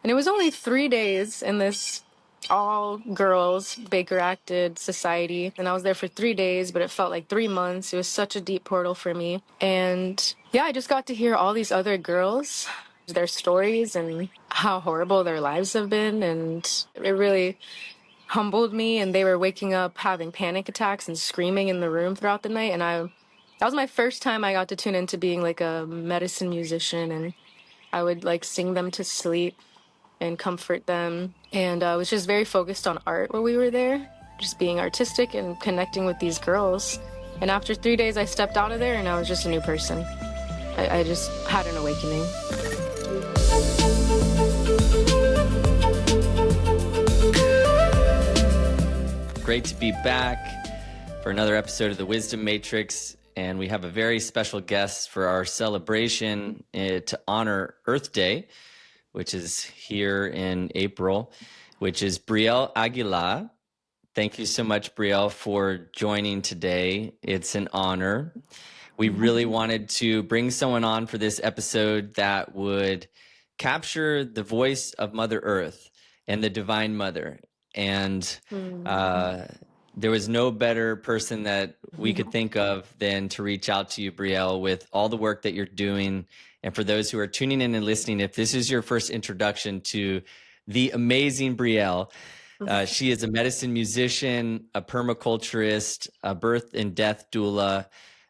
And it was only 3 days in this all-girls Baker-acted society. And I was there for 3 days, but it felt like 3 months. It was such a deep portal for me. And yeah, I just got to hear all these other girls, their stories and how horrible their lives have been. And it really humbled me. And they were waking up having panic attacks and screaming in the room throughout the night. And that was my first time I got to tune into being like a medicine musician. And I would like sing them to sleep and comfort them. And I was just very focused on art while we were there, just being artistic and connecting with these girls. And after 3 days, I stepped out of there and I was just a new person. I just had an awakening. Great to be back for another episode of the Wisdom Matrix. And we have a very special guest for our celebration to honor Earth Day, which is here in April, which is Brielle Aguila. Thank you so much, Brielle, for joining today. It's an honor. We really wanted to bring someone on for this episode that would capture the voice of Mother Earth and the Divine Mother. And there was no better person that we could think of than to reach out to you, Brielle, with all the work that you're doing. And for those who are tuning in and listening, if this is your first introduction to the amazing Brielle, she is a medicine musician, a permaculturist, a birth and death doula,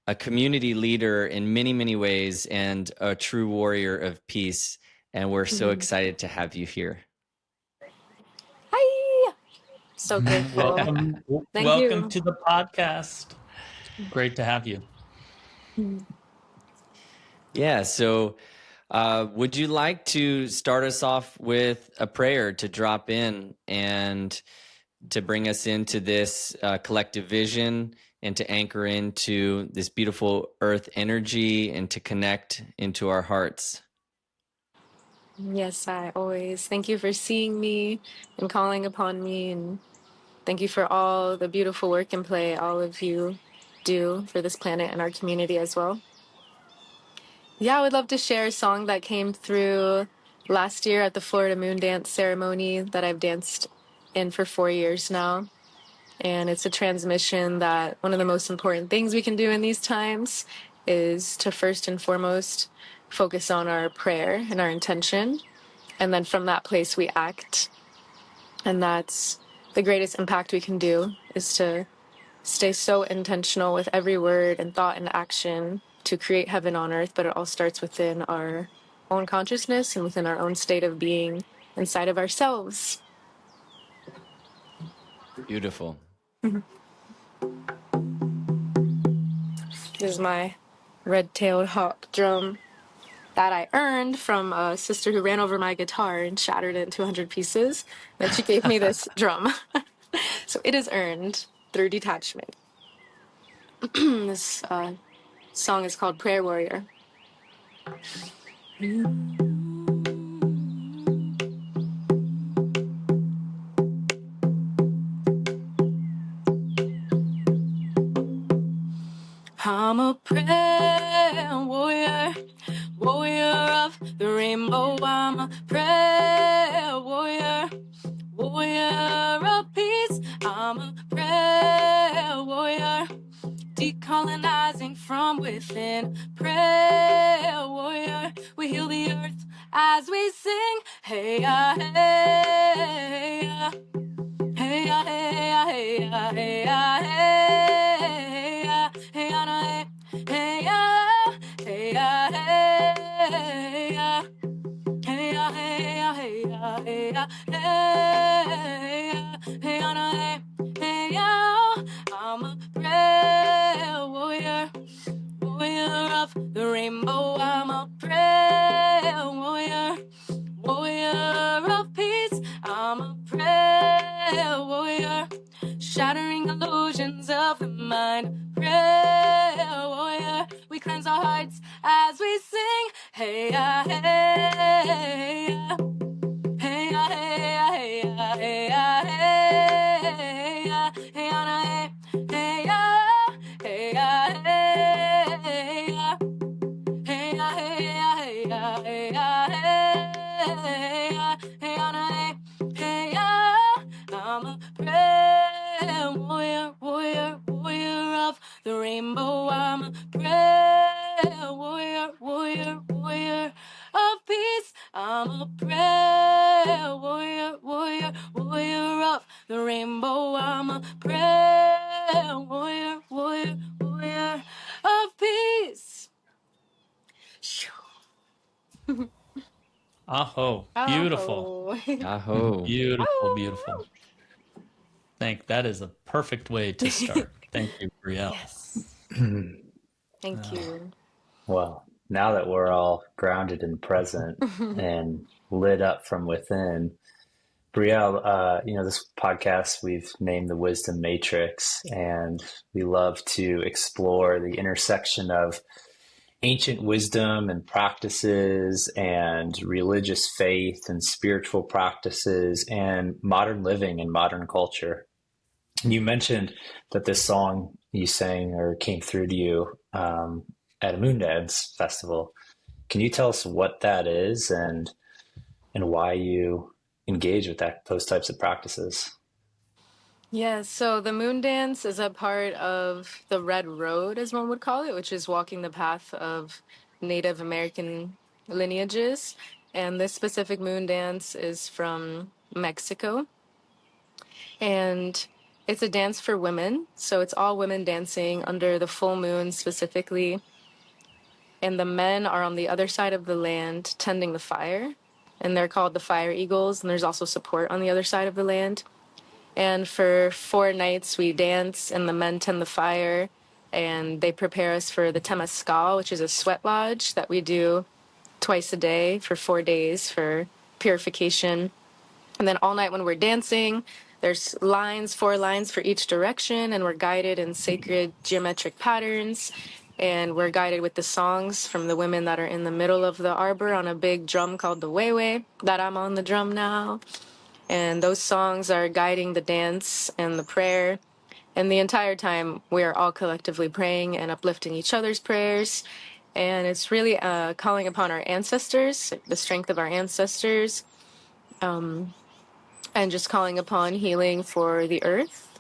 a community leader in many, many ways, and a true warrior of peace. And we're so excited to have you here. Hi! So grateful. Welcome to the podcast. Great to have you. Yeah, so would you like to start us off with a prayer to drop in and to bring us into this collective vision and to anchor into this beautiful earth energy and to connect into our hearts? Yes, I always. Thank you for seeing me and calling upon me. And thank you for all the beautiful work and play all of you do for this planet and our community as well. Yeah, I would love to share a song that came through last year at the Florida Moon Dance ceremony that I've danced in for 4 years now. And it's a transmission that one of the most important things we can do in these times is to first and foremost focus on our prayer and our intention. And then from that place we act. And that's the greatest impact we can do, is to stay so intentional with every word and thought and action to create heaven on earth. But it all starts within our own consciousness and within our own state of being inside of ourselves. Beautiful. This is my red-tailed hawk drum that I earned from a sister who ran over my guitar and shattered it into 100 pieces. Then she gave me this drum. So it is earned through detachment. This song is called Prayer Warrior. I'm a prayer warrior, warrior of the rainbow. I'm a prayer warrior, warrior of peace. I'm a prayer warrior, decolonizing from within. Prayer warrior, we heal the earth as we sing. Hey ya, hey ya, hey ya, hey ya, hey ya, hey ya, hey ya, hey ya, hey ya, hey ya, hey ya, hey ya, hey ya, hey ya, hey ya, hey ya, hey ya, hey ya. I'm a prayer warrior, warrior of the rainbow. I'm a prayer warrior, warrior of peace. I'm a prayer warrior, shattering illusions of the mind. Prayer warrior, we cleanse our hearts as we sing. Hey ya, hey ya, hey ya, hey ya, hey ya, hey ya, hey ya, hey ya, hey ya, hey ya, hey ya, hey ya, hey ya, hey ya, hey ya, hey ya, hey ya, hey Beautiful. Aho. Beautiful, beautiful. That is a perfect way to start. Thank you, Brielle. Yes. Thank you. Well, now that we're all grounded in the present and lit up from within, Brielle, this podcast we've named the Wisdom Matrix, and we love to explore the intersection of ancient wisdom and practices and religious faith and spiritual practices and modern living and modern culture. You mentioned that this song you sang or came through to you at a Moondance festival. Can you tell us what that is and why you engage with those types of practices? Yeah, so the moon dance is a part of the Red Road, as one would call it, which is walking the path of Native American lineages. And this specific moon dance is from Mexico. And it's a dance for women. So it's all women dancing under the full moon specifically. And the men are on the other side of the land tending the fire. And they're called the Fire Eagles. And there's also support on the other side of the land. And for 4 nights, we dance, and the men tend the fire, and they prepare us for the Temazcal, which is a sweat lodge that we do twice a day for 4 days for purification. And then all night when we're dancing, there's 4 lines for each direction, and we're guided in sacred geometric patterns. And we're guided with the songs from the women that are in the middle of the arbor on a big drum called the Wewe, that I'm on the drum now. And those songs are guiding the dance and the prayer. And the entire time, we are all collectively praying and uplifting each other's prayers. And it's really calling upon our ancestors, the strength of our ancestors, and just calling upon healing for the earth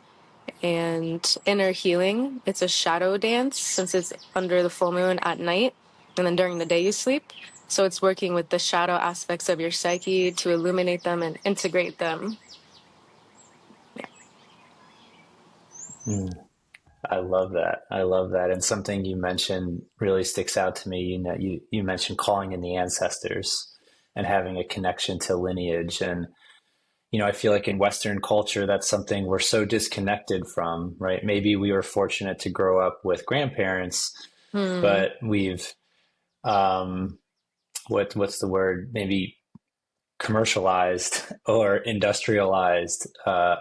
and inner healing. It's a shadow dance since it's under the full moon at night, and then during the day you sleep. So it's working with the shadow aspects of your psyche to illuminate them and integrate them. Yeah. I love that. I love that. And something you mentioned really sticks out to me. You mentioned calling in the ancestors and having a connection to lineage. And, I feel like in Western culture, that's something we're so disconnected from, right? Maybe we were fortunate to grow up with grandparents, but we've, what's the word? Maybe commercialized or industrialized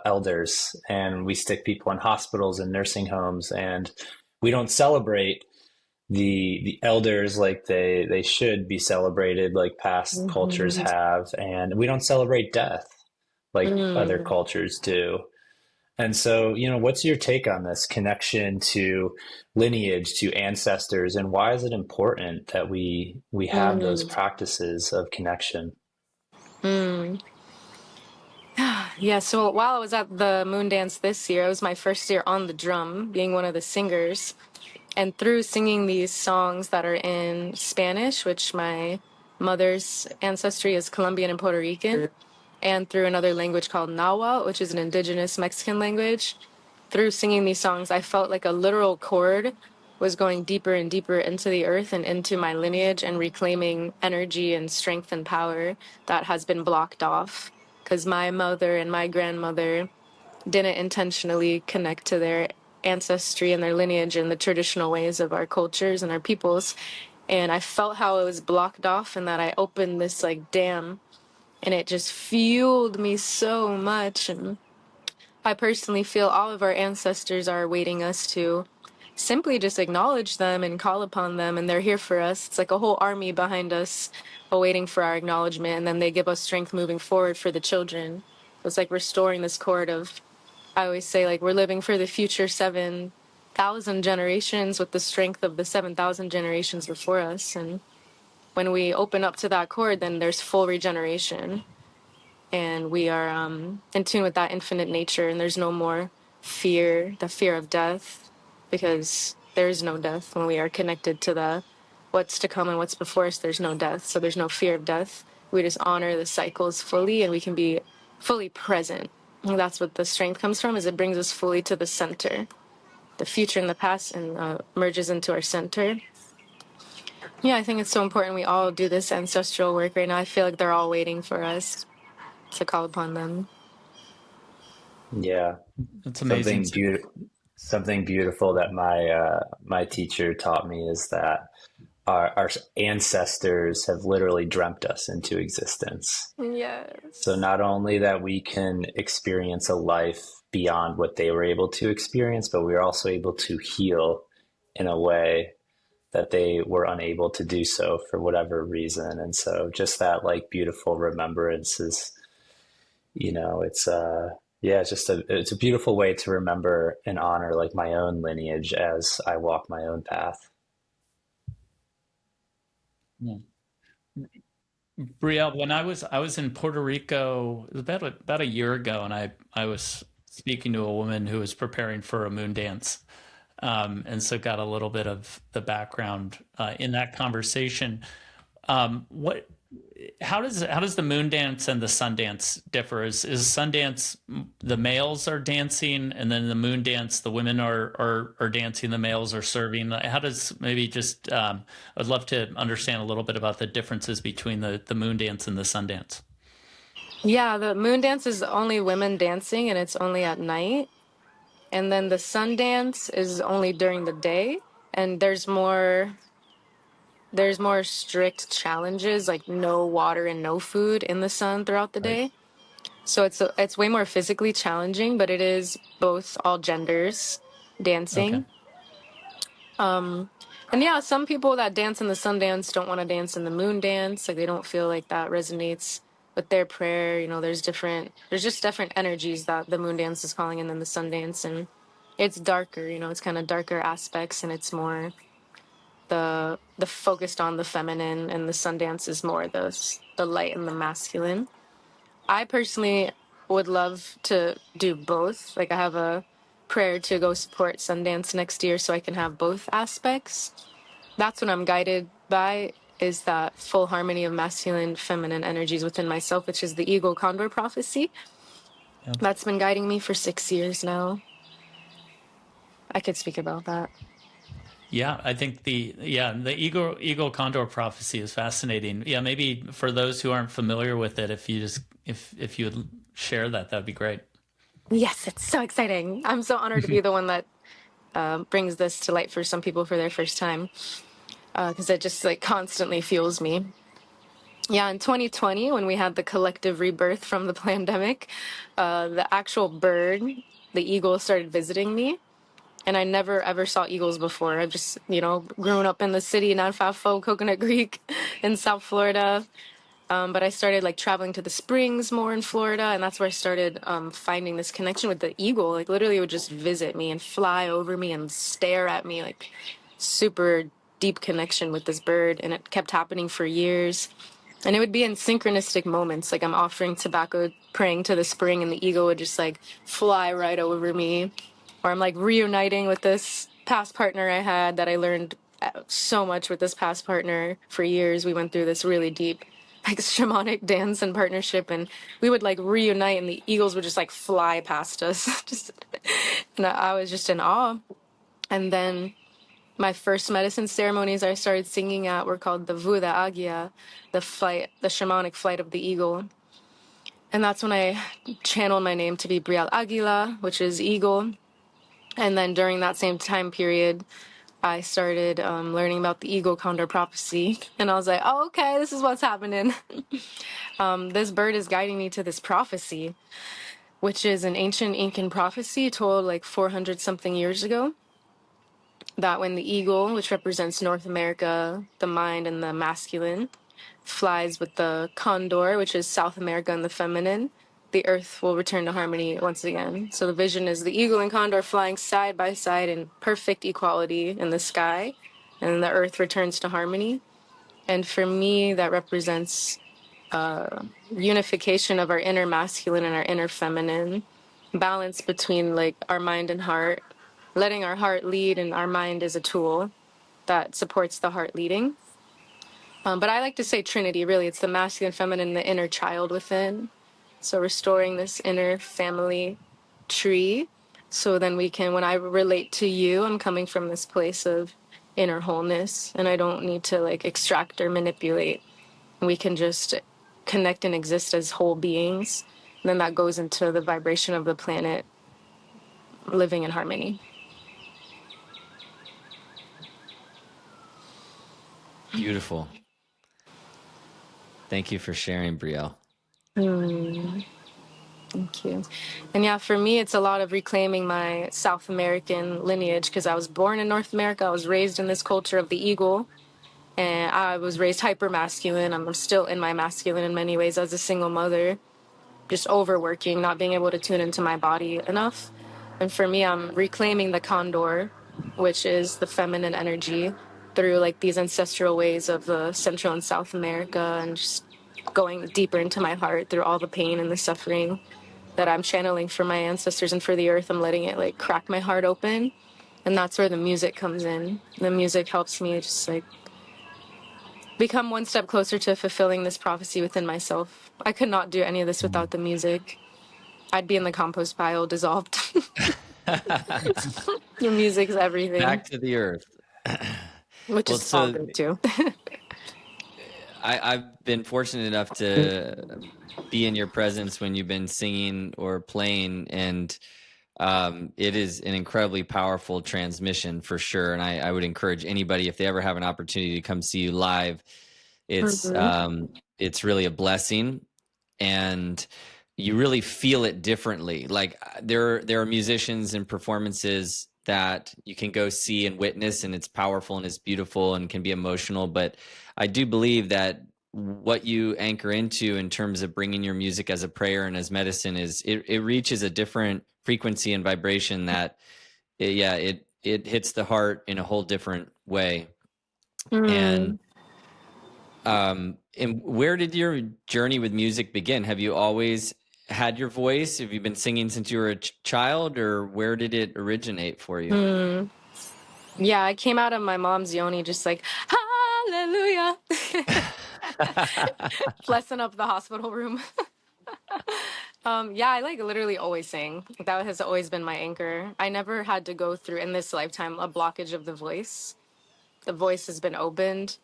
elders, and we stick people in hospitals and nursing homes, and we don't celebrate the elders like they should be celebrated, like past cultures have, and we don't celebrate death like other cultures do. And so, what's your take on this connection to lineage, to ancestors, and why is it important that we have those practices of connection? Yeah, so while I was at the moon dance this year, it was my first year on the drum, being one of the singers. And through singing these songs that are in Spanish, which my mother's ancestry is Colombian and Puerto Rican, and through another language called Nahuatl, which is an indigenous Mexican language, through singing these songs, I felt like a literal cord was going deeper and deeper into the earth and into my lineage and reclaiming energy and strength and power that has been blocked off. Because my mother and my grandmother didn't intentionally connect to their ancestry and their lineage and the traditional ways of our cultures and our peoples. And I felt how it was blocked off, and that I opened this dam, and it just fueled me so much. And I personally feel all of our ancestors are waiting us to simply just acknowledge them and call upon them, and they're here for us. It's like a whole army behind us awaiting for our acknowledgement, and then they give us strength moving forward for the children. It's like restoring this cord of, I always say, we're living for the future 7,000 generations with the strength of the 7,000 generations before us. And when we open up to that cord, then there's full regeneration. And we are in tune with that infinite nature, and there's no more fear, the fear of death, because there is no death when we are connected to the what's to come and what's before us. There's no death, so there's no fear of death. We just honor the cycles fully, and we can be fully present. And that's what the strength comes from, is it brings us fully to the center, the future and the past, and merges into our center. Yeah, I think it's so important we all do this ancestral work right now. I feel like they're all waiting for us to call upon them. Yeah, It's amazing. something beautiful that my teacher taught me is that our ancestors have literally dreamt us into existence. So Yes. not only that we can experience a life beyond what they were able to experience, but we are also able to heal in a way that they were unable to do so for whatever reason. And so just that like beautiful remembrance is, it's yeah, it's a beautiful way to remember and honor like my own lineage as I walk my own path. Yeah. Brielle, when I was in Puerto Rico, it was about a year ago, and I was speaking to a woman who was preparing for a moon dance, and so got a little bit of the background in that conversation. What how does the moon dance and the sun dance differ? Is sun dance the males are dancing, and then the moon dance the women are dancing, the males are serving? How does maybe just I'd love to understand a little bit about the differences between the moon dance and the sun dance. Yeah, the moon dance is only women dancing and it's only at night. And then the sun dance is only during the day. And there's more strict challenges like no water and no food in the sun throughout the Right. day. So it's way more physically challenging, but it is both all genders Okay. dancing. And yeah, some people that dance in the sun dance don't want to dance in the moon dance. Like they don't feel like that resonates with their prayer. There's just different energies that the moon dance is calling in than the sun dance. And it's darker, it's kind of darker aspects and it's more the focused on the feminine, and the sun dance is more the light and the masculine. I personally would love to do both. Like I have a prayer to go support Sundance next year so I can have both aspects. That's what I'm guided by, is that full harmony of masculine, feminine energies within myself, which is the Eagle Condor prophecy. Yeah. That's been guiding me for 6 years now. I could speak about that. Yeah, I think the Eagle Condor prophecy is fascinating. Yeah, maybe for those who aren't familiar with it, if you would share that, that'd be great. Yes, it's so exciting. I'm so honored to be the one that brings this to light for some people for their first time, because it just like constantly fuels me. Yeah, in 2020, when we had the collective rebirth from the pandemic, the actual bird, the eagle, started visiting me. And I never ever saw eagles before. I've just, grown up in the city, Nanfafo, Coconut Creek in South Florida. But I started like traveling to the springs more in Florida, and that's where I started finding this connection with the eagle. Like literally, it would just visit me and fly over me and stare at me, like super deep connection with this bird. And it kept happening for years. And it would be in synchronistic moments, like I'm offering tobacco, praying to the spring, and the eagle would just like fly right over me. Or I'm like reuniting with this past partner I had that I learned so much with this past partner for years. We went through this really deep like shamanic dance and partnership, and we would like reunite and the eagles would just like fly past us. And I was just in awe. And then my first medicine ceremonies I started singing at were called the Vuda Agia, the shamanic flight of the eagle. And that's when I channeled my name to be Brielle Aguila, which is eagle. And then during that same time period, I started learning about the Eagle Condor prophecy. And I was like, oh, okay, this is what's happening. This bird is guiding me to this prophecy, which is an ancient Incan prophecy told like 400 something years ago. That when the eagle, which represents North America, the mind and the masculine, flies with the condor, which is South America and the feminine, the earth will return to harmony once again. So the vision is the eagle and condor flying side by side in perfect equality in the sky, and the earth returns to harmony. And for me, that represents unification of our inner masculine and our inner feminine, balance between like our mind and heart, letting our heart lead, and our mind is a tool that supports the heart leading. But I like to say Trinity, really. It's the masculine, feminine, and the inner child within. So restoring this inner family tree. So then we can, when I relate to you, I'm coming from this place of inner wholeness, and I don't need to like extract or manipulate. We can just connect and exist as whole beings. And then that goes into the vibration of the planet living in harmony. Beautiful. Thank you for sharing, Brielle. Thank you. And yeah, for me, it's a lot of reclaiming my South American lineage, because I was born in North America. I was raised in this culture of the eagle, and I was raised hyper masculine. I'm still in my masculine in many ways as a single mother, just overworking, not being able to tune into my body enough. And for me, I'm reclaiming the condor, which is the feminine energy, through like these ancestral ways of the Central and South America, and just going deeper into my heart through all the pain and the suffering that I'm channeling for my ancestors and for the earth. I'm letting it like crack my heart open. And that's where the music comes in. The music helps me just like become one step closer to fulfilling this prophecy within myself. I could not do any of this without the music. I'd be in the compost pile, dissolved. Your music's everything. Back to the earth. Which is all good too. I've been fortunate enough to be in your presence when you've been singing or playing, and it is an incredibly powerful transmission for sure. And I would encourage anybody, if they ever have an opportunity to come see you live, it's really a blessing, and you really feel it differently. Like there are musicians and performances that you can go see and witness, and it's powerful and it's beautiful and can be emotional. But I do believe that what you anchor into in terms of bringing your music as a prayer and as medicine is it reaches a different frequency and vibration that it hits the heart in a whole different way. And where did your journey with music begin? Have you always had your voice? Have you been singing since you were a child, or where did it originate for you? Yeah, I came out of my mom's yoni just like, hallelujah. Blessing up the hospital room. Yeah, I like literally always sang. That has always been my anchor. I never had to go through in this lifetime a blockage of the voice. The voice has been opened.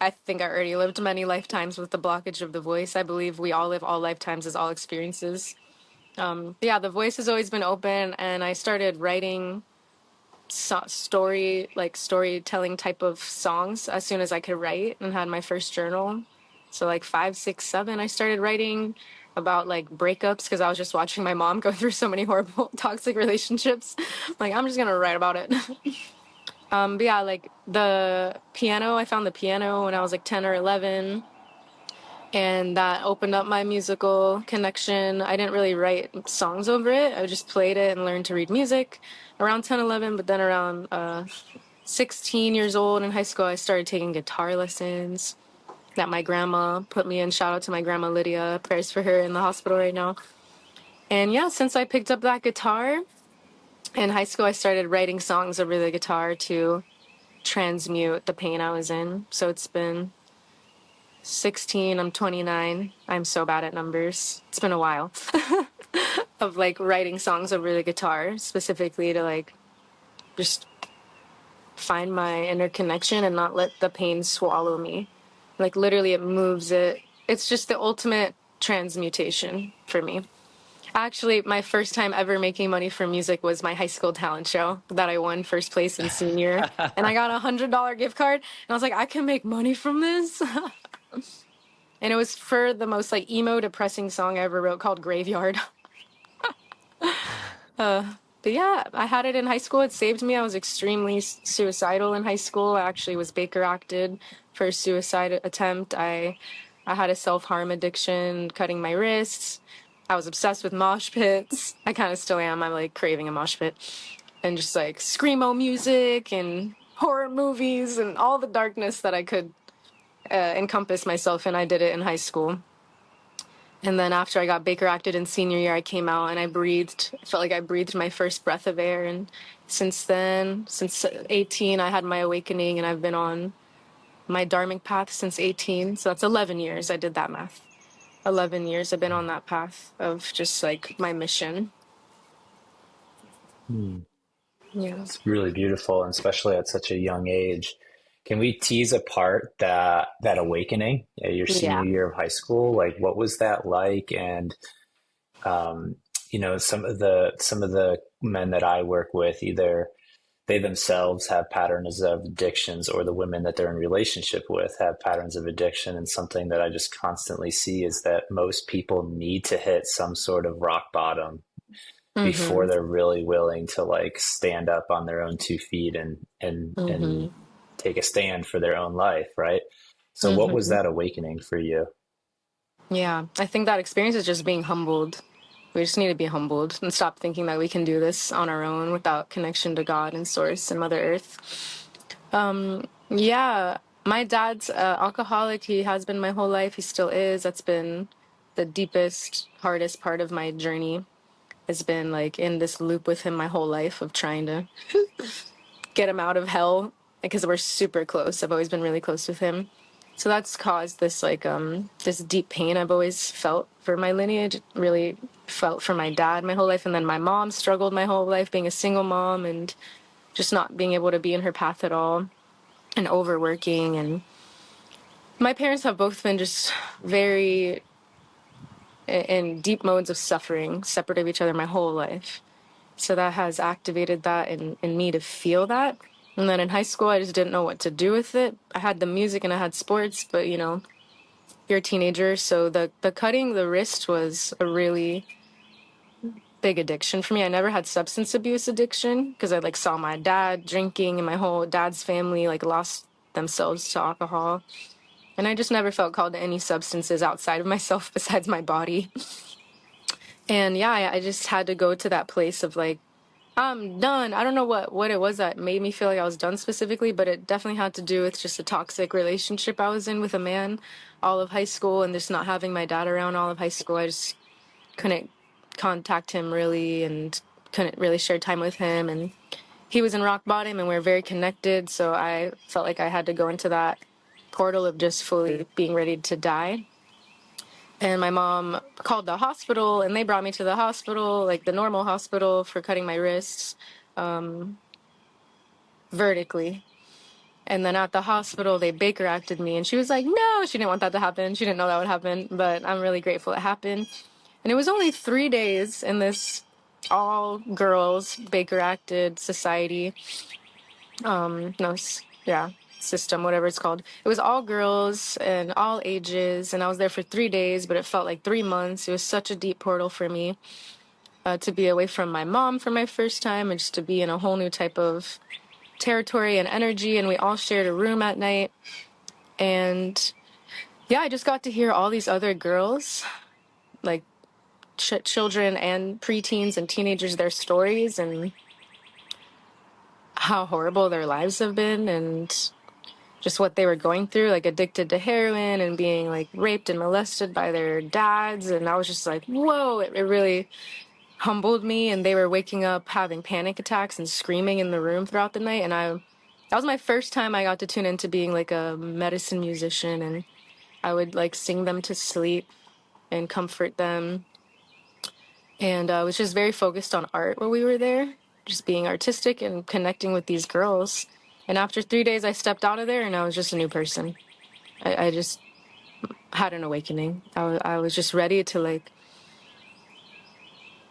I think I already lived many lifetimes with the blockage of the voice. I believe we all live all lifetimes as all experiences. Yeah, the voice has always been open, and I started writing storytelling type of songs as soon as I could write, and had my first journal. So like 5, 6, 7, I started writing about like breakups, because I was just watching my mom go through so many horrible toxic relationships. Like, I'm just gonna write about it. But yeah, like the piano, I found the piano when I was like 10 or 11, and that opened up my musical connection. I didn't really write songs over it. I just played it and learned to read music around 10, 11, but then around 16 years old in high school, I started taking guitar lessons that my grandma put me in. Shout out to my grandma Lydia, prayers for her in the hospital right now. And yeah, since I picked up that guitar in high school, I started writing songs over the guitar to transmute the pain I was in. So it's been 16, I'm 29. I'm so bad at numbers. It's been a while of like writing songs over the guitar, specifically to like just find my inner connection and not let the pain swallow me. Like literally it moves it. It's just the ultimate transmutation for me. Actually, my first time ever making money from music was my high school talent show that I won first place in senior. And I got a $100 gift card. And I was like, I can make money from this. And it was for the most like emo depressing song I ever wrote, called Graveyard. But yeah, I had it in high school. It saved me. I was extremely suicidal in high school. I actually was Baker acted for a suicide attempt. I had a self-harm addiction, cutting my wrists. I was obsessed with mosh pits. I kind of still am. I'm like craving a mosh pit. And just like screamo music and horror movies and all the darkness that I could encompass myself in. I did it in high school. And then after I got Baker acted in senior year, I came out and I felt like I breathed my first breath of air. And since then, since 18, I had my awakening, and I've been on my dharmic path since 18. So that's 11 years. I did that math. 11 years I've been on that path of just like my mission. Yeah. It's really beautiful, and especially at such a young age. Can we tease apart that awakening at your senior Yeah. year of high school? Like, what was that like? And um, some of the men that I work with, either they themselves have patterns of addictions, or the women that they're in relationship with have patterns of addiction. And something that I just constantly see is that most people need to hit some sort of rock bottom before Mm-hmm. they're really willing to like stand up on their own 2 feet and Mm-hmm. take a stand for their own life, right? So what was Mm-hmm. that awakening for you? Yeah. I think that experience is just being humbled. We just need to be humbled and stop thinking that we can do this on our own without connection to God and Source and Mother Earth. Yeah, my dad's alcoholic. He has been my whole life. He still is. That's been the deepest, hardest part of my journey. Has been like in this loop with him my whole life of trying to get him out of hell because we're super close. I've always been really close with him. So that's caused this like this deep pain I've always felt for my lineage, really felt for my dad my whole life, and then my mom struggled my whole life being a single mom and just not being able to be in her path at all and overworking. And my parents have both been just very in deep modes of suffering, separate of each other my whole life. So that has activated that in me to feel that. And then in high school, I just didn't know what to do with it. I had the music and I had sports, but you know, you're a teenager. So the cutting the wrist was a really big addiction for me. I never had substance abuse addiction because I like saw my dad drinking and my whole dad's family like lost themselves to alcohol. And I just never felt called to any substances outside of myself besides my body. And yeah, I just had to go to that place of like, I'm done. I don't know what it was that made me feel like I was done specifically, but it definitely had to do with just a toxic relationship I was in with a man all of high school, and just not having my dad around all of high school. I just couldn't contact him really and couldn't really share time with him. And he was in rock bottom and we were very connected. So I felt like I had to go into that portal of just fully being ready to die. And my mom called the hospital and they brought me to the hospital, like the normal hospital, for cutting my wrists vertically. And then at the hospital, they Baker acted me. And she was like, no, she didn't want that to happen. She didn't know that would happen. But I'm really grateful it happened. And it was only 3 days in this all girls Baker acted society. No, yeah, system, whatever it's called. It was all girls and all ages. And I was there for 3 days, but it felt like 3 months. It was such a deep portal for me to be away from my mom for my first time and just to be in a whole new type of territory and energy. And we all shared a room at night. And yeah, I just got to hear all these other girls, like children and preteens and teenagers, their stories and how horrible their lives have been and just what they were going through, like addicted to heroin and being like raped and molested by their dads. And I was just like, whoa, it really humbled me. And they were waking up having panic attacks and screaming in the room throughout the night. And that was my first time I got to tune into being like a medicine musician, and I would like sing them to sleep and comfort them. And I was just very focused on art while we were there, just being artistic and connecting with these girls. And after 3 days, I stepped out of there and I was just a new person. I just had an awakening. I was just ready to like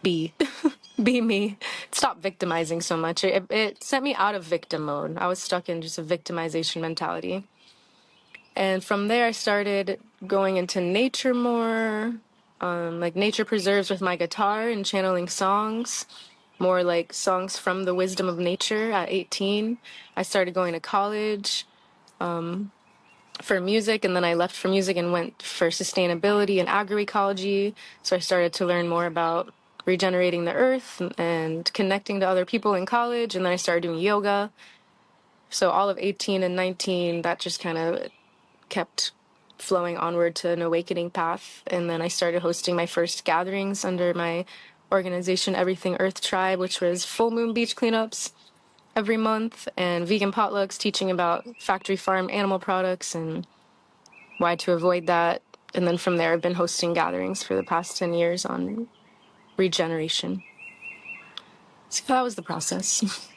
be, be me, stop victimizing so much. It sent me out of victim mode. I was stuck in just a victimization mentality. And from there, I started going into nature more, like nature preserves with my guitar and channeling songs, more like songs from the wisdom of nature at 18. I started going to college for music, and then I left for music and went for sustainability and agroecology. So I started to learn more about regenerating the earth and connecting to other people in college, and then I started doing yoga. So all of 18 and 19, that just kind of kept flowing onward to an awakening path. And then I started hosting my first gatherings under my organization, Everything Earth Tribe, which was full moon beach cleanups every month and vegan potlucks, teaching about factory farm animal products and why to avoid that. And then from there, I've been hosting gatherings for the past 10 years on regeneration. So that was the process.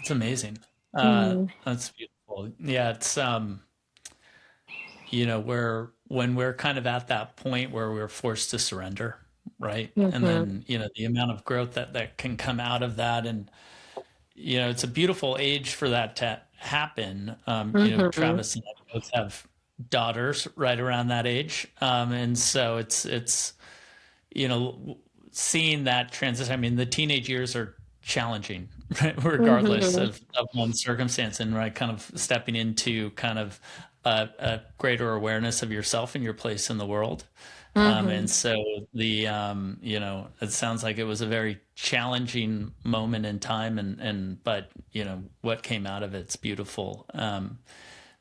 It's amazing. Mm. That's beautiful. Yeah, it's you know, when we're kind of at that point where we're forced to surrender, right? And Mm-hmm. then, you know, the amount of growth that can come out of that. And, you know, it's a beautiful age for that to happen. You know, Mm-hmm. Travis and I both have daughters right around that age. And so it's, you know, seeing that transition. I mean, the teenage years are challenging, right? Regardless Mm-hmm. of one's circumstance, and right, kind of stepping into kind of a greater awareness of yourself and your place in the world. And Mm-hmm. so you know, it sounds like it was a very challenging moment in time, but you know, what came out of it's beautiful.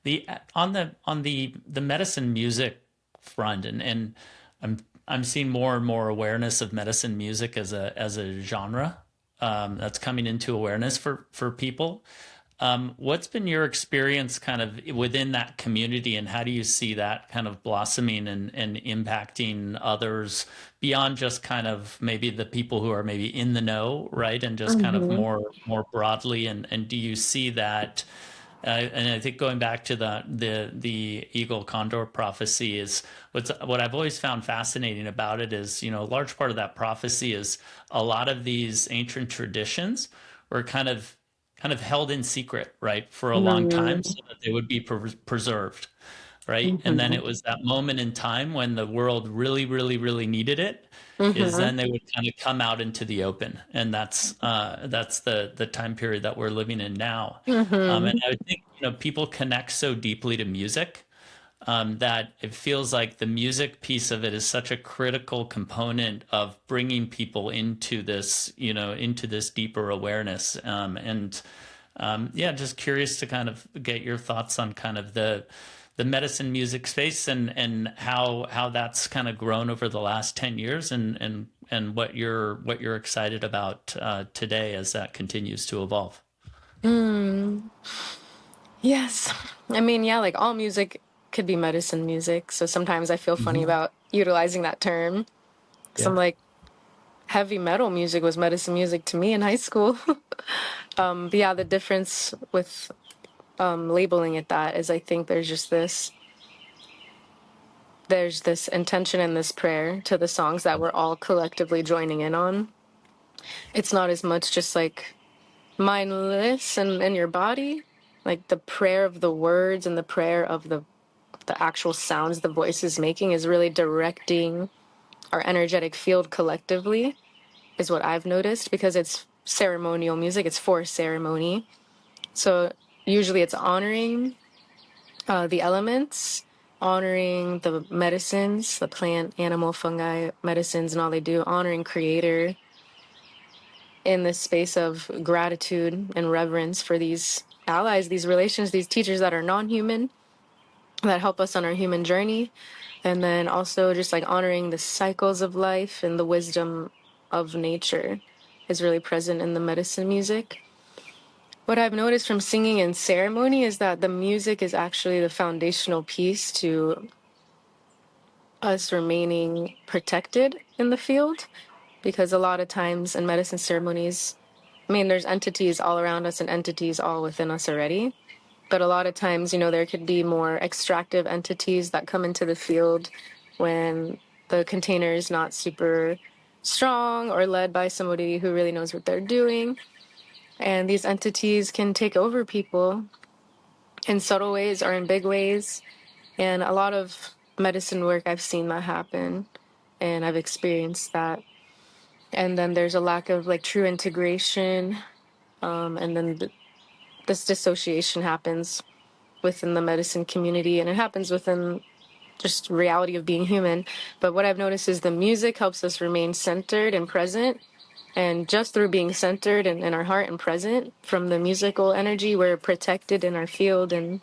The on the medicine music front, and I'm seeing more and more awareness of medicine music as a genre that's coming into awareness for people. What's been your experience kind of within that community, and how do you see that kind of blossoming and impacting others beyond just kind of maybe the people who are maybe in the know, right? And just kind of Mm-hmm. more broadly, and do you see that and I think going back to the Eagle Condor prophecy is what I've always found fascinating about it is, you know, a large part of that prophecy is a lot of these ancient traditions were kind of held in secret, right, for a long time so that they would be preserved, right? And then Mm-hmm. it was that moment in time when the world really, really, really needed it, is Mm-hmm. then they would kind of come out into the open, and that's the time period that we're living in now. And Mm-hmm. I would think, you know, people connect so deeply to music that it feels like the music piece of it is such a critical component of bringing people into this, you know, into this deeper awareness. Yeah, just curious to kind of get your thoughts on kind of the medicine music space, and how that's kind of grown over the last 10 years, and what you're excited about today as that continues to evolve. Mm. Yes. I mean, yeah, like all music could be medicine music. So sometimes I feel funny Mhm. about utilizing that term. Because I'm Yeah. like, heavy metal music was medicine music to me in high school. But yeah, the difference with labeling it that is I think there's this intention and this prayer to the songs that we're all collectively joining in on. It's not as much just like mindless and in your body, like the prayer of the words and the prayer of the actual sounds the voice is making is really directing our energetic field collectively, is what I've noticed, because it's ceremonial music, it's for ceremony. So usually it's honoring the elements, honoring the medicines, the plant, animal, fungi, medicines, and all they do, honoring Creator in this space of gratitude and reverence for these allies, these relations, these teachers that are non-human, that help us on our human journey. And then also just like honoring the cycles of life and the wisdom of nature is really present in the medicine music. What I've noticed from singing in ceremony is that the music is actually the foundational piece to us remaining protected in the field, because a lot of times in medicine ceremonies, I mean, there's entities all around us and entities all within us already. But a lot of times, you know, there could be more extractive entities that come into the field when the container is not super strong or led by somebody who really knows what they're doing. And these entities can take over people in subtle ways or in big ways. And a lot of medicine work, I've seen that happen and I've experienced that. And then there's a lack of like true integration. And then this dissociation happens within the medicine community, and it happens within just reality of being human. But what I've noticed is the music helps us remain centered and present. And just through being centered and in our heart and present from the musical energy, we're protected in our field. And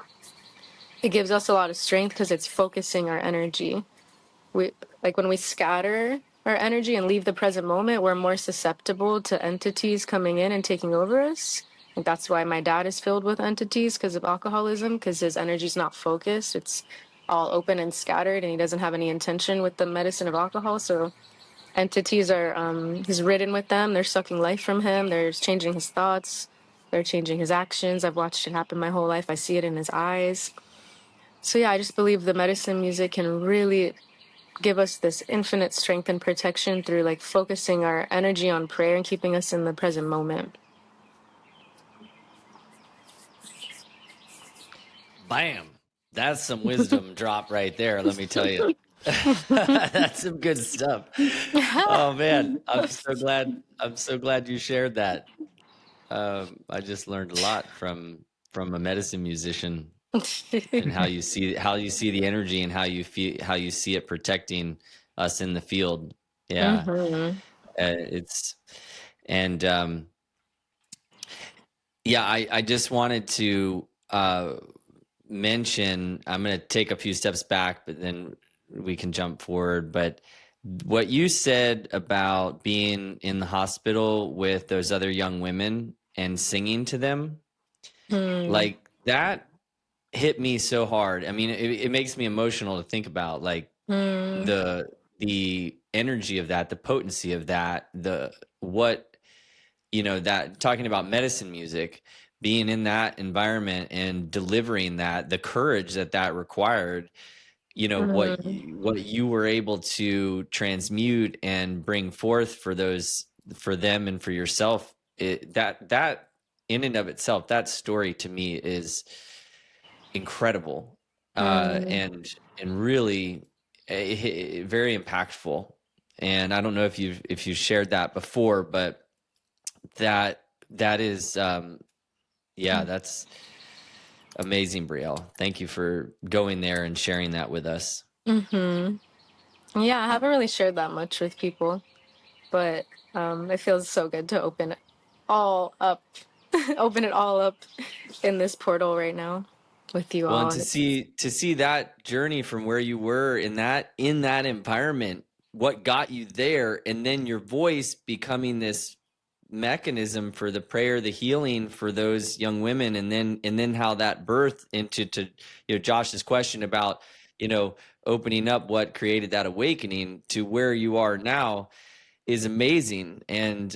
it gives us a lot of strength because it's focusing our energy. We, like when we scatter our energy and leave the present moment, we're more susceptible to entities coming in and taking over us. Like that's why my dad is filled with entities, because of alcoholism, because his energy's not focused. It's all open and scattered, and he doesn't have any intention with the medicine of alcohol. So entities are, he's ridden with them. They're sucking life from him. They're changing his thoughts. They're changing his actions. I've watched it happen my whole life. I see it in his eyes. So yeah, I just believe the medicine music can really give us this infinite strength and protection through like focusing our energy on prayer and keeping us in the present moment. Bam. That's some wisdom drop right there, let me tell you. That's some good stuff. Oh man, I'm so glad you shared that. I just learned a lot from a medicine musician, and how you see the energy, and how you see it protecting us in the field. Yeah. It's and yeah, I just wanted to mention, I'm going to take a few steps back, but then we can jump forward. But what you said about being in the hospital with those other young women and singing to them, like that hit me so hard. I mean, it makes me emotional to think about, like, the energy of that, the potency of that, that, talking about medicine music, being in that environment and delivering that, the courage that required, what you were able to transmute and bring forth for them and for yourself, that in and of itself, that story to me is incredible, and really very impactful. And I don't know if you shared that before, but that is that's amazing, Brielle. Thank you for going there and sharing that with us. Yeah, I haven't really shared that much with people, but it feels so good to open it all up in this portal right now with you Well, all. and to see that journey from where you were in that environment, what got you there, and then your voice becoming this mechanism for the prayer, the healing for those young women, and then how that birthed into Josh's question about opening up what created that awakening to where you are now is amazing. And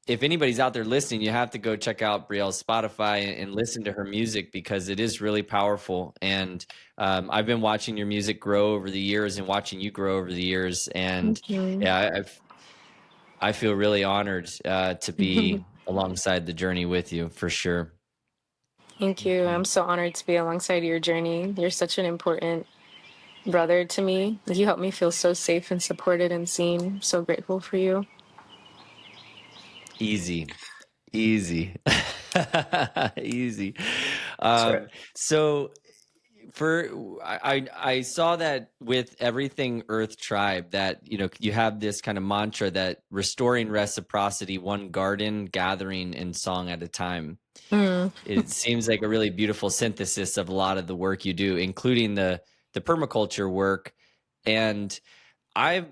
if anybody's out there listening, you have to go check out Brielle's Spotify and listen to her music, because it is really powerful. And I've been watching your music grow over the years, and watching you grow over the years. And yeah, I feel really honored to be alongside the journey with you, for sure. Thank you. I'm so honored to be alongside your journey. You're such an important brother to me. You help me feel so safe and supported and seen. I'm so grateful for you. Easy. Easy. Right. So I saw that with Everything Earth Tribe, that you have this kind of mantra that restoring reciprocity, one garden gathering and song at a time. It seems like a really beautiful synthesis of a lot of the work you do, including the permaculture work. And I've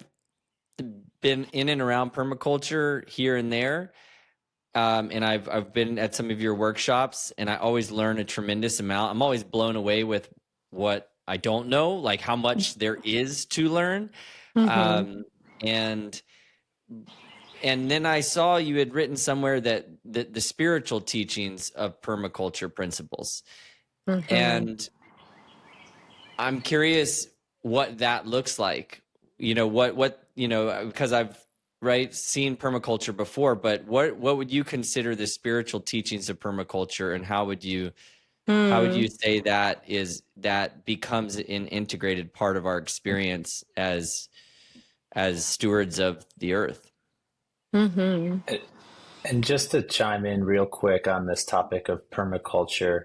been in and around permaculture here and there. And I've been at some of your workshops, and I always learn a tremendous amount. I'm always blown away with what I don't know, like how much there is to learn. And then I saw you had written somewhere that the spiritual teachings of permaculture principles. And I'm curious what that looks like. Because I've seen permaculture before, but what would you consider the spiritual teachings of permaculture, and how would you say that becomes an integrated part of our experience as stewards of the earth? And just to chime in real quick on this topic of permaculture,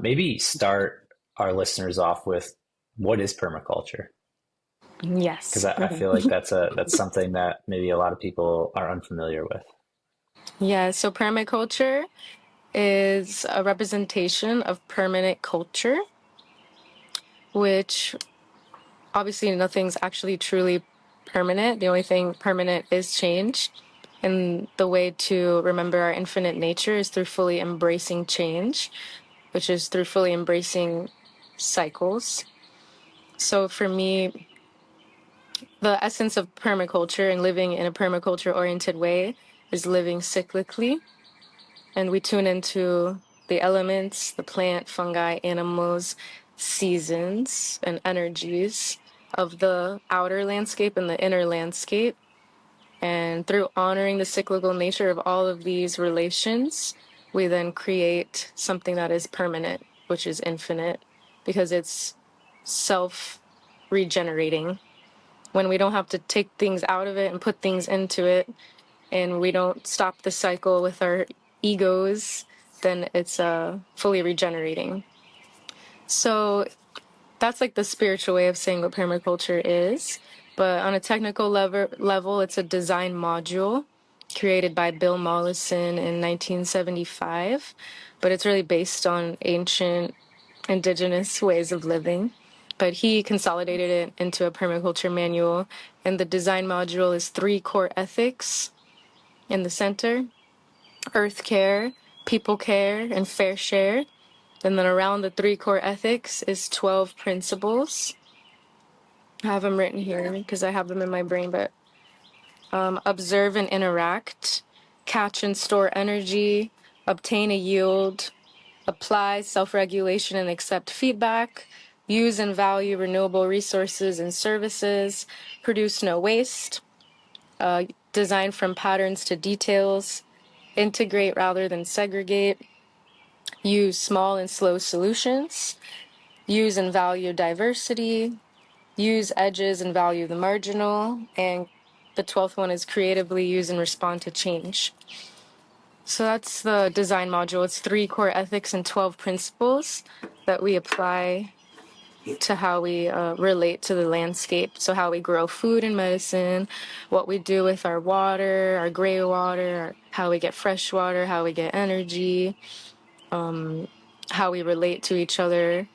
maybe start our listeners off with, what is permaculture? Yes. Because I feel like that's something that maybe a lot of people are unfamiliar with. Yeah, so permaculture is a representation of permanent culture, which obviously nothing's actually truly permanent. The only thing permanent is change. And the way to remember our infinite nature is through fully embracing change, which is through fully embracing cycles. So for me, the essence of permaculture and living in a permaculture-oriented way is living cyclically. and we tune into the elements, the plant, fungi, animals, seasons, and energies of the outer landscape and the inner landscape. And through honoring the cyclical nature of all of these relations, we then create something that is permanent, which is infinite, because it's self-regenerating. When we don't have to take things out of it and put things into it, and we don't stop the cycle with our egos, then it's fully regenerating. So that's like the spiritual way of saying what permaculture is. But on a technical level, it's a design module created by Bill Mollison in 1975. But it's really based on ancient indigenous ways of living. But he consolidated it into a permaculture manual. And the design module is 3 core ethics in the center: earth care, people care, and fair share. And then around the 3 core ethics is 12 principles. I have them written here because I have them in my brain, but observe and interact, catch and store energy, obtain a yield, apply self-regulation and accept feedback, use and value renewable resources and services, produce no waste, design from patterns to details, integrate rather than segregate, use small and slow solutions, use and value diversity, use edges and value the marginal, and the 12th one is creatively use and respond to change. So that's the design module. It's 3 core ethics and 12 principles that we apply to how we relate to the landscape. So how we grow food and medicine, what we do with our water, our gray water, how we get fresh water, how we get energy, how we relate to each other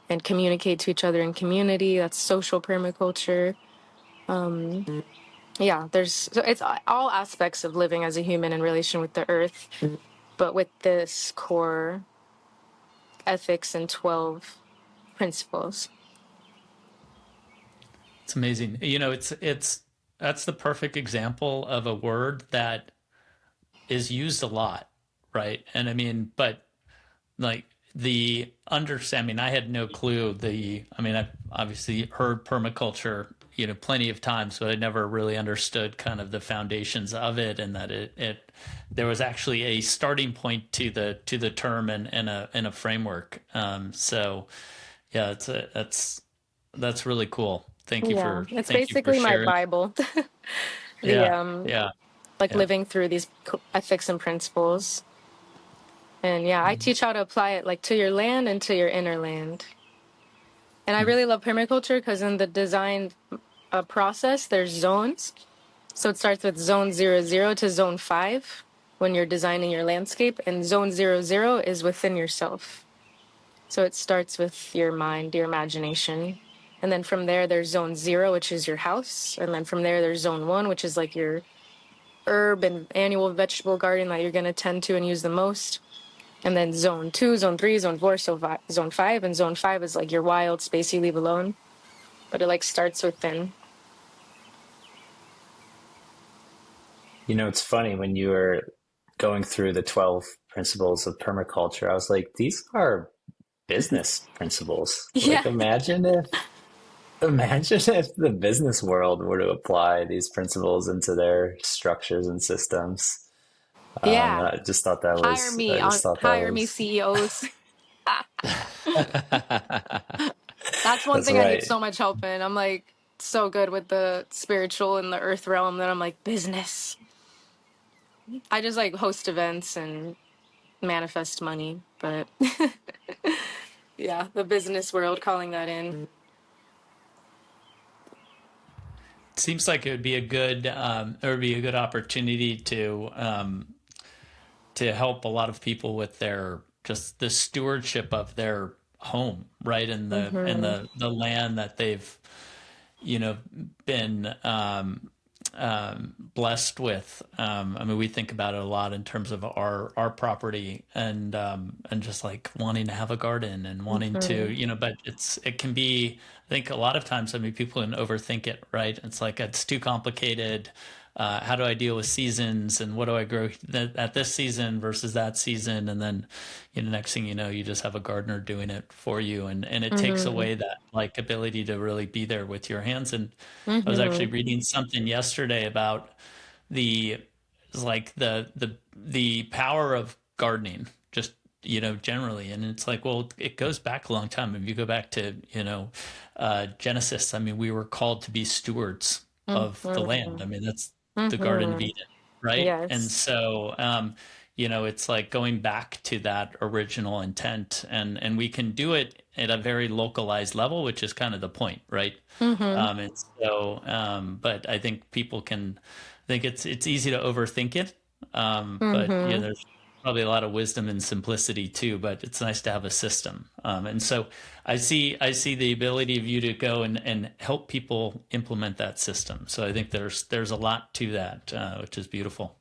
and communicate to each other in community. That's social permaculture. It's all aspects of living as a human in relation with the earth, but with this core ethics and 12 principles. It's amazing. You know, that's the perfect example of a word that is used a lot, right? And I mean, but like the understanding, I had no clue. I've obviously heard permaculture, you know, plenty of times, but I never really understood kind of the foundations of it, and that there was actually a starting point to the term and a framework. So yeah, that's really cool. Thank you for It's thank you for basically my sharing. Bible. Yeah. Living through these ethics and principles. And I teach how to apply it like to your land and to your inner land. And I really love permaculture because in the design process, there's zones. So it starts with zone 00 to zone 5 when you're designing your landscape, and zone 00 is within yourself. So it starts with your mind, your imagination. And then from there, there's zone 0, which is your house. And then from there, there's zone 1, which is like your herb and annual vegetable garden that you're going to tend to and use the most. And then zone 2, zone 3, zone 4, so zone 5. And zone 5 is like your wild space you leave alone. But it like starts within. You know, it's funny when you were going through the 12 principles of permaculture, I was like, these are business principles. Yeah. Like, imagine if the business world were to apply these principles into their structures and systems. Yeah. I just thought that Hire was, me, I just thought that hire me was, CEOs. That's one that's thing I need right. so much help in. I'm like so good with the spiritual and the earth realm that I'm like, business. I just like host events and manifest money, but yeah, the business world calling that in. It seems like it would be a good opportunity to help a lot of people with their just the stewardship of their home, right? And the land that they've, you know, been blessed with. I mean, we think about it a lot in terms of our property and just like wanting to have a garden and wanting to, you know, but it can be, I think a lot of times, I mean, people can overthink it, right? It's like it's too complicated. how do I deal with seasons, and what do I grow at this season versus that season? And then, next thing you know, you just have a gardener doing it for you, and it takes Mm-hmm. away that like ability to really be there with your hands. And I was actually Mm-hmm. reading something yesterday about the like the power of gardening, just generally. And it's like, well, it goes back a long time. If you go back to Genesis, I mean, we were called to be stewards of the land. Mm-hmm. I mean, that's the Garden of Mm-hmm. Eden, right? And Yes. so it's like going back to that original intent, and we can do it at a very localized level, which is kind of the point, right? Mm-hmm. And so, but I think people can think it's easy to overthink it. But Mm-hmm. there's probably a lot of wisdom and simplicity too, but it's nice to have a system. And so I see the ability of you to go and help people implement that system. So I think there's a lot to that, which is beautiful.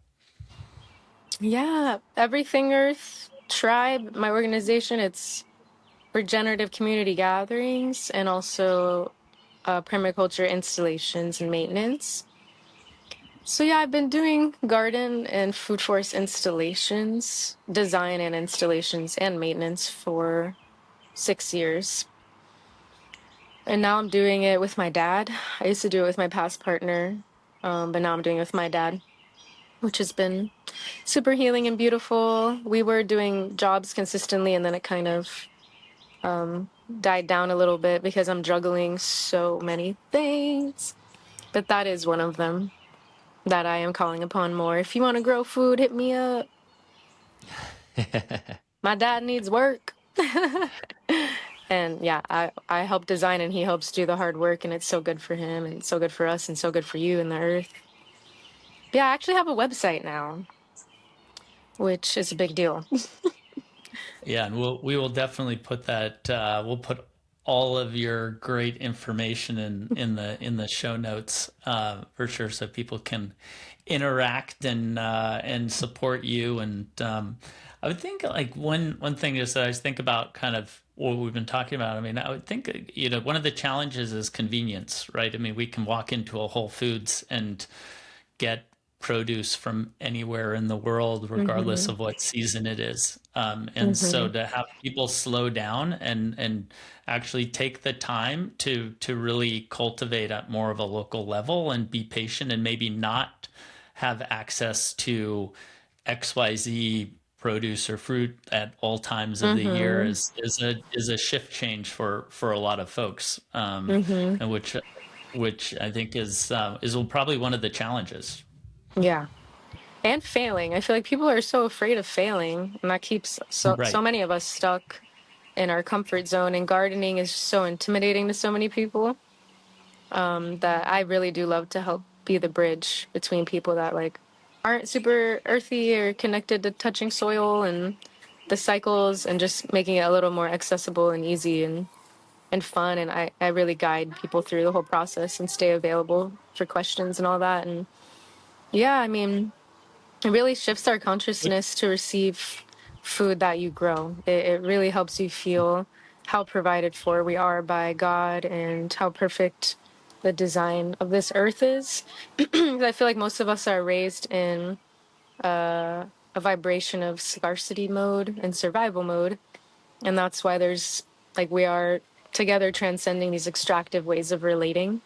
Yeah. Everything Earth Tribe, my organization, it's regenerative community gatherings and also permaculture installations and maintenance. So yeah, I've been doing garden and food forest installations, design and installations and maintenance for 6 years. And now I'm doing it with my dad. I used to do it with my past partner, but now I'm doing it with my dad, which has been super healing and beautiful. We were doing jobs consistently, and then it kind of died down a little bit because I'm juggling so many things. But that is one of them that I am calling upon more. If you want to grow food, hit me up. My dad needs work. And yeah, I help design and he helps do the hard work, and it's so good for him and so good for us and so good for you and the earth. But yeah, I actually have a website now, which is a big deal. Yeah, and we will definitely put that. We'll put all of your great information in the show notes, for sure, so people can interact and support you. And I would think like one thing is that I think about kind of what we've been talking about. I mean, I would think one of the challenges is convenience, right? I mean, we can walk into a Whole Foods and get produce from anywhere in the world, regardless Mm-hmm. of what season it is. And Mm-hmm. so to have people slow down and actually take the time to really cultivate at more of a local level and be patient and maybe not have access to XYZ produce or fruit at all times of the year Mm-hmm. is a shift change for a lot of folks, Mm-hmm. and which I think is probably one of the challenges. Yeah. And failing. I feel like people are so afraid of failing, and that keeps so Right. many of us stuck in our comfort zone. And gardening is so intimidating to so many people, that I really do love to help be the bridge between people that like aren't super earthy or connected to touching soil and the cycles, and just making it a little more accessible and easy and fun. And I really guide people through the whole process and stay available for questions and all that. And yeah, I mean, it really shifts our consciousness to receive food that you grow. It really helps you feel how provided for we are by God and how perfect the design of this earth is. I feel like most of us are raised in a vibration of scarcity mode and survival mode. And that's why there's like we are together transcending these extractive ways of relating.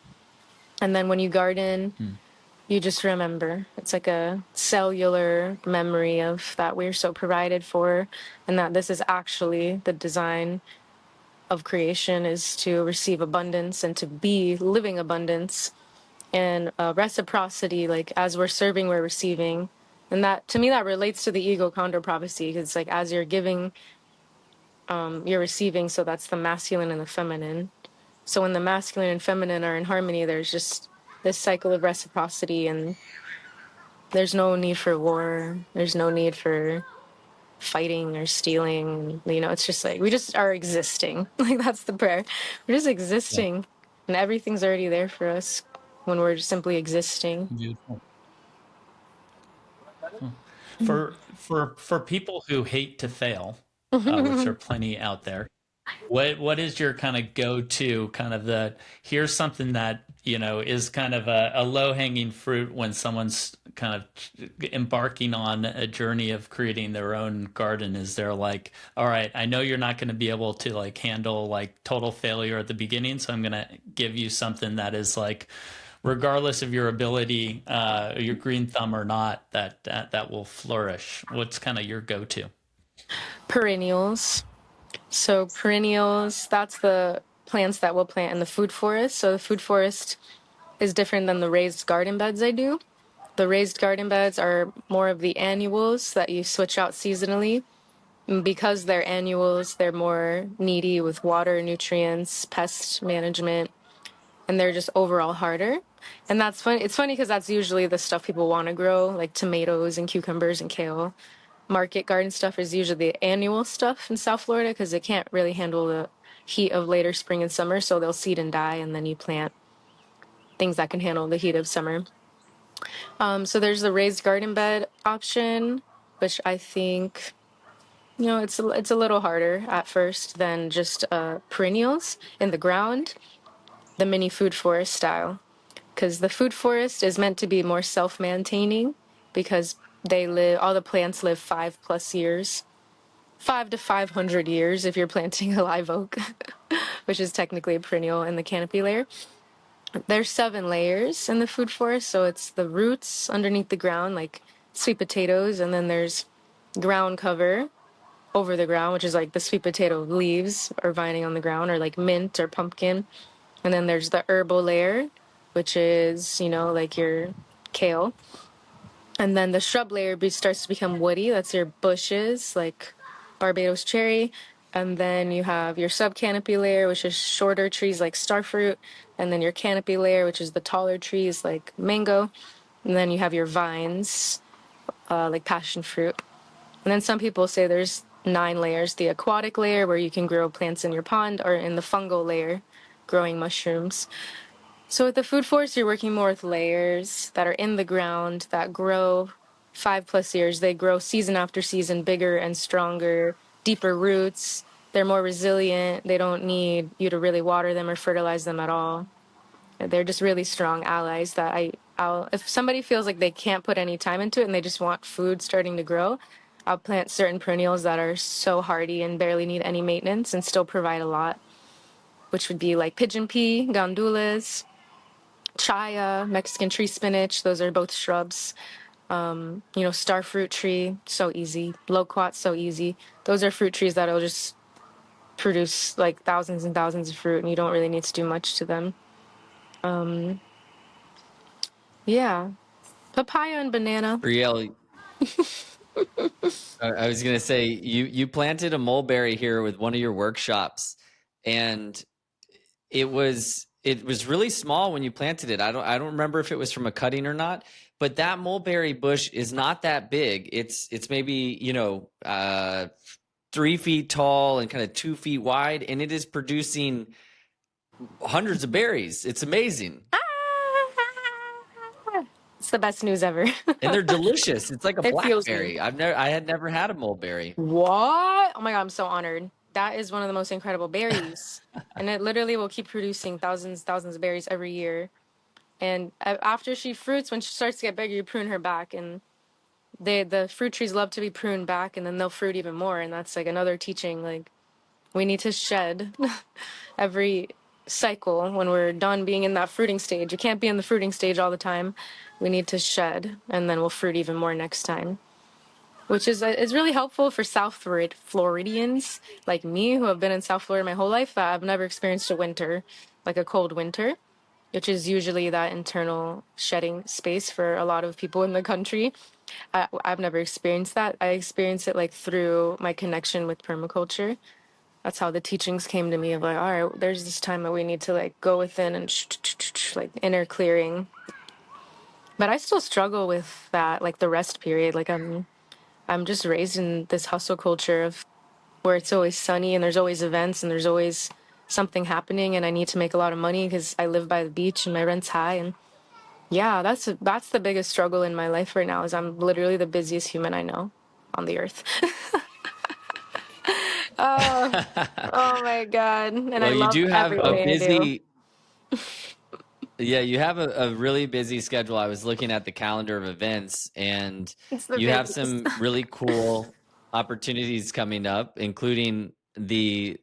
And then when you garden, Hmm. you just remember. It's like a cellular memory of that we're so provided for, and that this is actually the design of creation, is to receive abundance and to be living abundance, and reciprocity, like as we're serving, we're receiving. And that, to me, that relates to the Eagle Condor prophecy, because it's like as you're giving, you're receiving. So that's the masculine and the feminine. So when the masculine and feminine are in harmony, there's just this cycle of reciprocity, and there's no need for war. There's no need for fighting or stealing. It's just like we just are existing. Like that's the prayer. We're just Yeah. existing, and everything's already there for us when we're just simply existing. Beautiful. Hmm. For people who hate to fail, which are plenty out there, What is your kind of go-to kind of here's something that, is kind of a low-hanging fruit when someone's kind of embarking on a journey of creating their own garden? Is there like, all right, I know you're not going to be able to like handle like total failure at the beginning, so I'm going to give you something that is like, regardless of your ability, your green thumb or not, that will flourish. What's kind of your go-to? Perennials. So perennials, that's the plants that we'll plant in the food forest. So the food forest is different than the raised garden beds I do. The raised garden beds are more of the annuals that you switch out seasonally. And because they're annuals, they're more needy with water, nutrients, pest management, and they're just overall harder. And that's funny. It's funny because that's usually the stuff people want to grow, like tomatoes and cucumbers and kale. Market garden stuff is usually the annual stuff in South Florida because it can't really handle the heat of later spring and summer, so they'll seed and die, and then you plant things that can handle the heat of summer. So there's the raised garden bed option, which I think, it's a little harder at first than just perennials in the ground, the mini food forest style. Because the food forest is meant to be more self-maintaining because all the plants live 5+ years, 5 to 500 years if you're planting a live oak, which is technically a perennial in the canopy layer. There's 7 layers in the food forest, so it's the roots underneath the ground, like sweet potatoes, and then there's ground cover over the ground, which is like the sweet potato leaves or vining on the ground, or like mint or pumpkin. And then there's the herbal layer, which is, like your kale. And then the shrub layer starts to become woody. That's your bushes, like Barbados cherry. And then you have your subcanopy layer, which is shorter trees like starfruit. And then your canopy layer, which is the taller trees like mango. And then you have your vines, like passion fruit. And then some people say there's 9 layers. The aquatic layer, where you can grow plants in your pond, or in the fungal layer, growing mushrooms. So with the food forest, you're working more with layers that are in the ground that grow 5+ years. They grow season after season, bigger and stronger, deeper roots. They're more resilient. They don't need you to really water them or fertilize them at all. They're just really strong allies that if somebody feels like they can't put any time into it and they just want food starting to grow, I'll plant certain perennials that are so hardy and barely need any maintenance and still provide a lot, which would be like pigeon pea, gandulas, chaya, Mexican tree spinach. Those are both shrubs. Starfruit tree, so easy. Loquat, so easy. Those are fruit trees that'll just produce like thousands and thousands of fruit, and you don't really need to do much to them. Yeah. Papaya and banana. Brielle, I was gonna say you planted a mulberry here with one of your workshops, and it was really small when you planted it. I don't remember if it was from a cutting or not, but that mulberry bush is not that big. It's maybe 3 feet tall and kind of 2 feet wide, and it is producing hundreds of berries. It's amazing. It's the best news ever. And they're delicious. It's like a It feels blackberry. I had never had a mulberry. What? Oh my God, I'm so honored. That is one of the most incredible berries. And it literally will keep producing thousands of berries every year. And after she fruits, when she starts to get bigger, you prune her back. And the fruit trees love to be pruned back, and then they'll fruit even more. And that's like another teaching. Like, we need to shed every cycle when we're done being in that fruiting stage. You can't be in the fruiting stage all the time. We need to shed, and then we'll fruit even more next time. Which is really helpful for South Floridians like me, who have been in South Florida my whole life, that I've never experienced a winter, like a cold winter, which is usually that internal shedding space for a lot of people in the country. I've never experienced that. I experienced it like through my connection with permaculture. That's how the teachings came to me of like, all right, there's this time that we need to like go within and like inner clearing. But I still struggle with that, like the rest period. Like I'm just raised in this hustle culture of where it's always sunny and there's always events and there's always something happening, and I need to make a lot of money because I live by the beach and my rent's high. And yeah, that's the biggest struggle in my life right now, is I'm literally the busiest human I know on the earth. Oh, oh my God. And I Well, you love do have a everything I do. busy, yeah, you have a really busy schedule. I was looking at the calendar of events, and It's the you have busiest. some really cool opportunities coming up, including the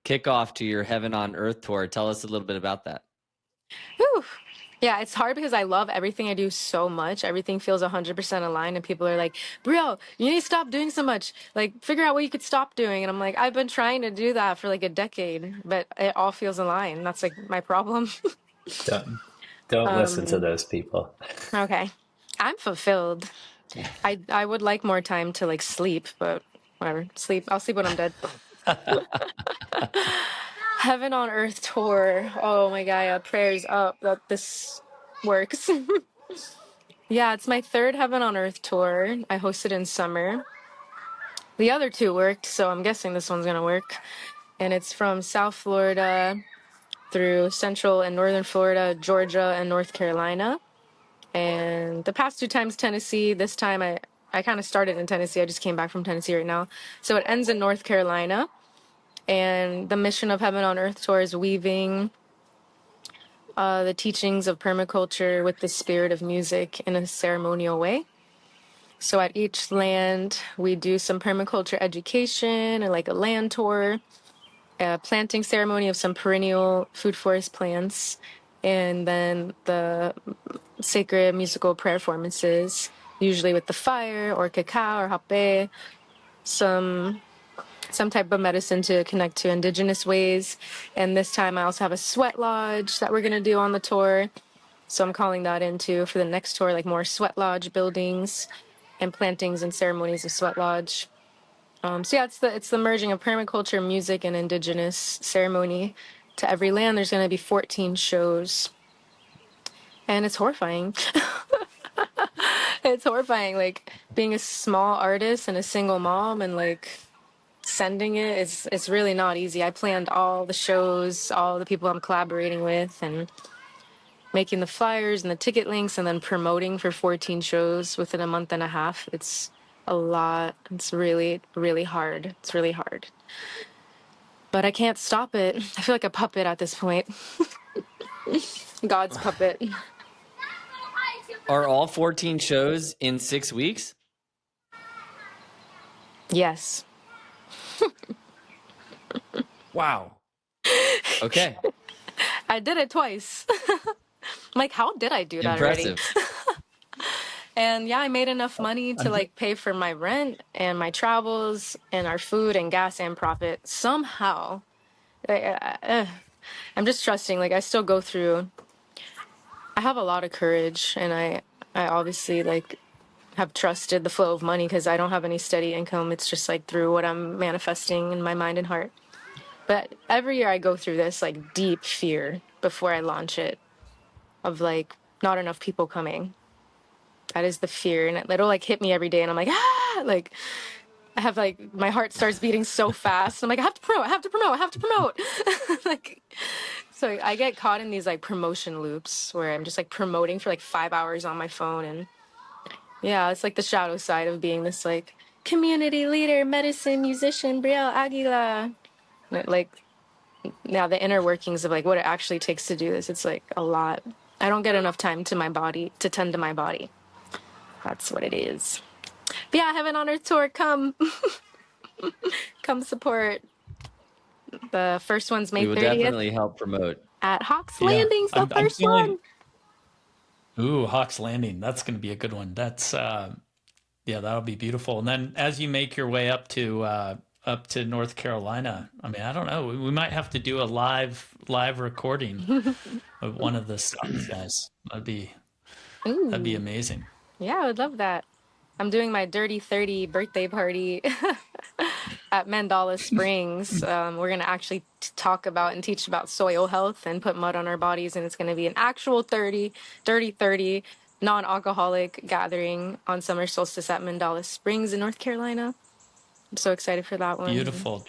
kickoff to your Heaven on Earth tour. Tell us a little bit about that. Whew. Yeah, it's hard because I love everything I do so much. Everything feels 100% aligned, and people are like, Brielle, you need to stop doing so much. Like, figure out what you could stop doing. And I'm like, I've been trying to do that for like a decade, but it all feels aligned. That's like my problem. Don't listen to those people. Okay. I'm fulfilled. I would like more time to like sleep, but whatever. Sleep. I'll sleep when I'm dead. Heaven on Earth tour. Oh my God, yeah, prayers up that this works. Yeah, it's my third Heaven on Earth tour. I hosted in summer. The other two worked, so I'm guessing this one's gonna work. And it's from South Florida through Central and Northern Florida, Georgia, and North Carolina. And the past two times Tennessee. This time I kind of started in Tennessee. I just came back from Tennessee right now. So it ends in North Carolina. And the mission of Heaven on Earth tour is weaving the teachings of permaculture with the spirit of music in a ceremonial way. So at each land, we do some permaculture education and like a land tour, a planting ceremony of some perennial food forest plants, and then the sacred musical prayer performances, usually with the fire or cacao or hape, some type of medicine to connect to indigenous ways. And this time I also have a sweat lodge that we're going to do on the tour. So I'm calling that into for the next tour, like more sweat lodge buildings and plantings and ceremonies of sweat lodge. So yeah, it's the merging of permaculture, music, and indigenous ceremony to every land. There's going to be 14 shows, and it's horrifying. It's horrifying, like being a small artist and a single mom, and like sending it. It's really not easy. I planned all the shows, all the people I'm collaborating with, and making the flyers and the ticket links, and then promoting for 14 shows within a month and a half. It's a lot. It's really, really hard. It's really hard. But I can't stop it. I feel like a puppet at this point. God's puppet. Are all 14 shows in 6 weeks? Yes. Wow. Okay. I did it twice. Like, how did I do that Impressive. already? And yeah, I made enough money to like pay for my rent and my travels and our food and gas and profit somehow. I'm just trusting. Like, I still go through. I have a lot of courage, and I obviously like have trusted the flow of money because I don't have any steady income. It's just like through what I'm manifesting in my mind and heart. But every year I go through this like deep fear before I launch it of like not enough people coming. That is the fear, and it'll like hit me every day, and I'm like, ah, like I have like my heart starts beating so fast. I'm like, I have to promote, I have to promote, I have to promote. Like, so I get caught in these like promotion loops where I'm just like promoting for like 5 hours on my phone, and yeah, it's like the shadow side of being this like community leader, medicine musician, Brielle Aguila. Like, now the inner workings of like what it actually takes to do this, it's like a lot. I don't get enough time to my body to tend to my body. That's what it is. But yeah, Heaven on Earth tour, come. Come support. The first one's May We will 30th definitely help promote. at Hawks Yeah, Landing's the I'm first feeling. one. Ooh, Hawks Landing. That's going to be a good one. That's yeah, that'll be beautiful. And then as you make your way up to North Carolina, I mean, I don't know. We might have to do a live recording of one of the stops, guys. That'd be Ooh, amazing. yeah, I would love that. I'm doing my Dirty 30 birthday party at Mandala Springs. We're going to actually talk about and teach about soil health and put mud on our bodies. And it's going to be an actual Dirty 30 non-alcoholic gathering on summer solstice at Mandala Springs in North Carolina. I'm so excited for that one. Beautiful.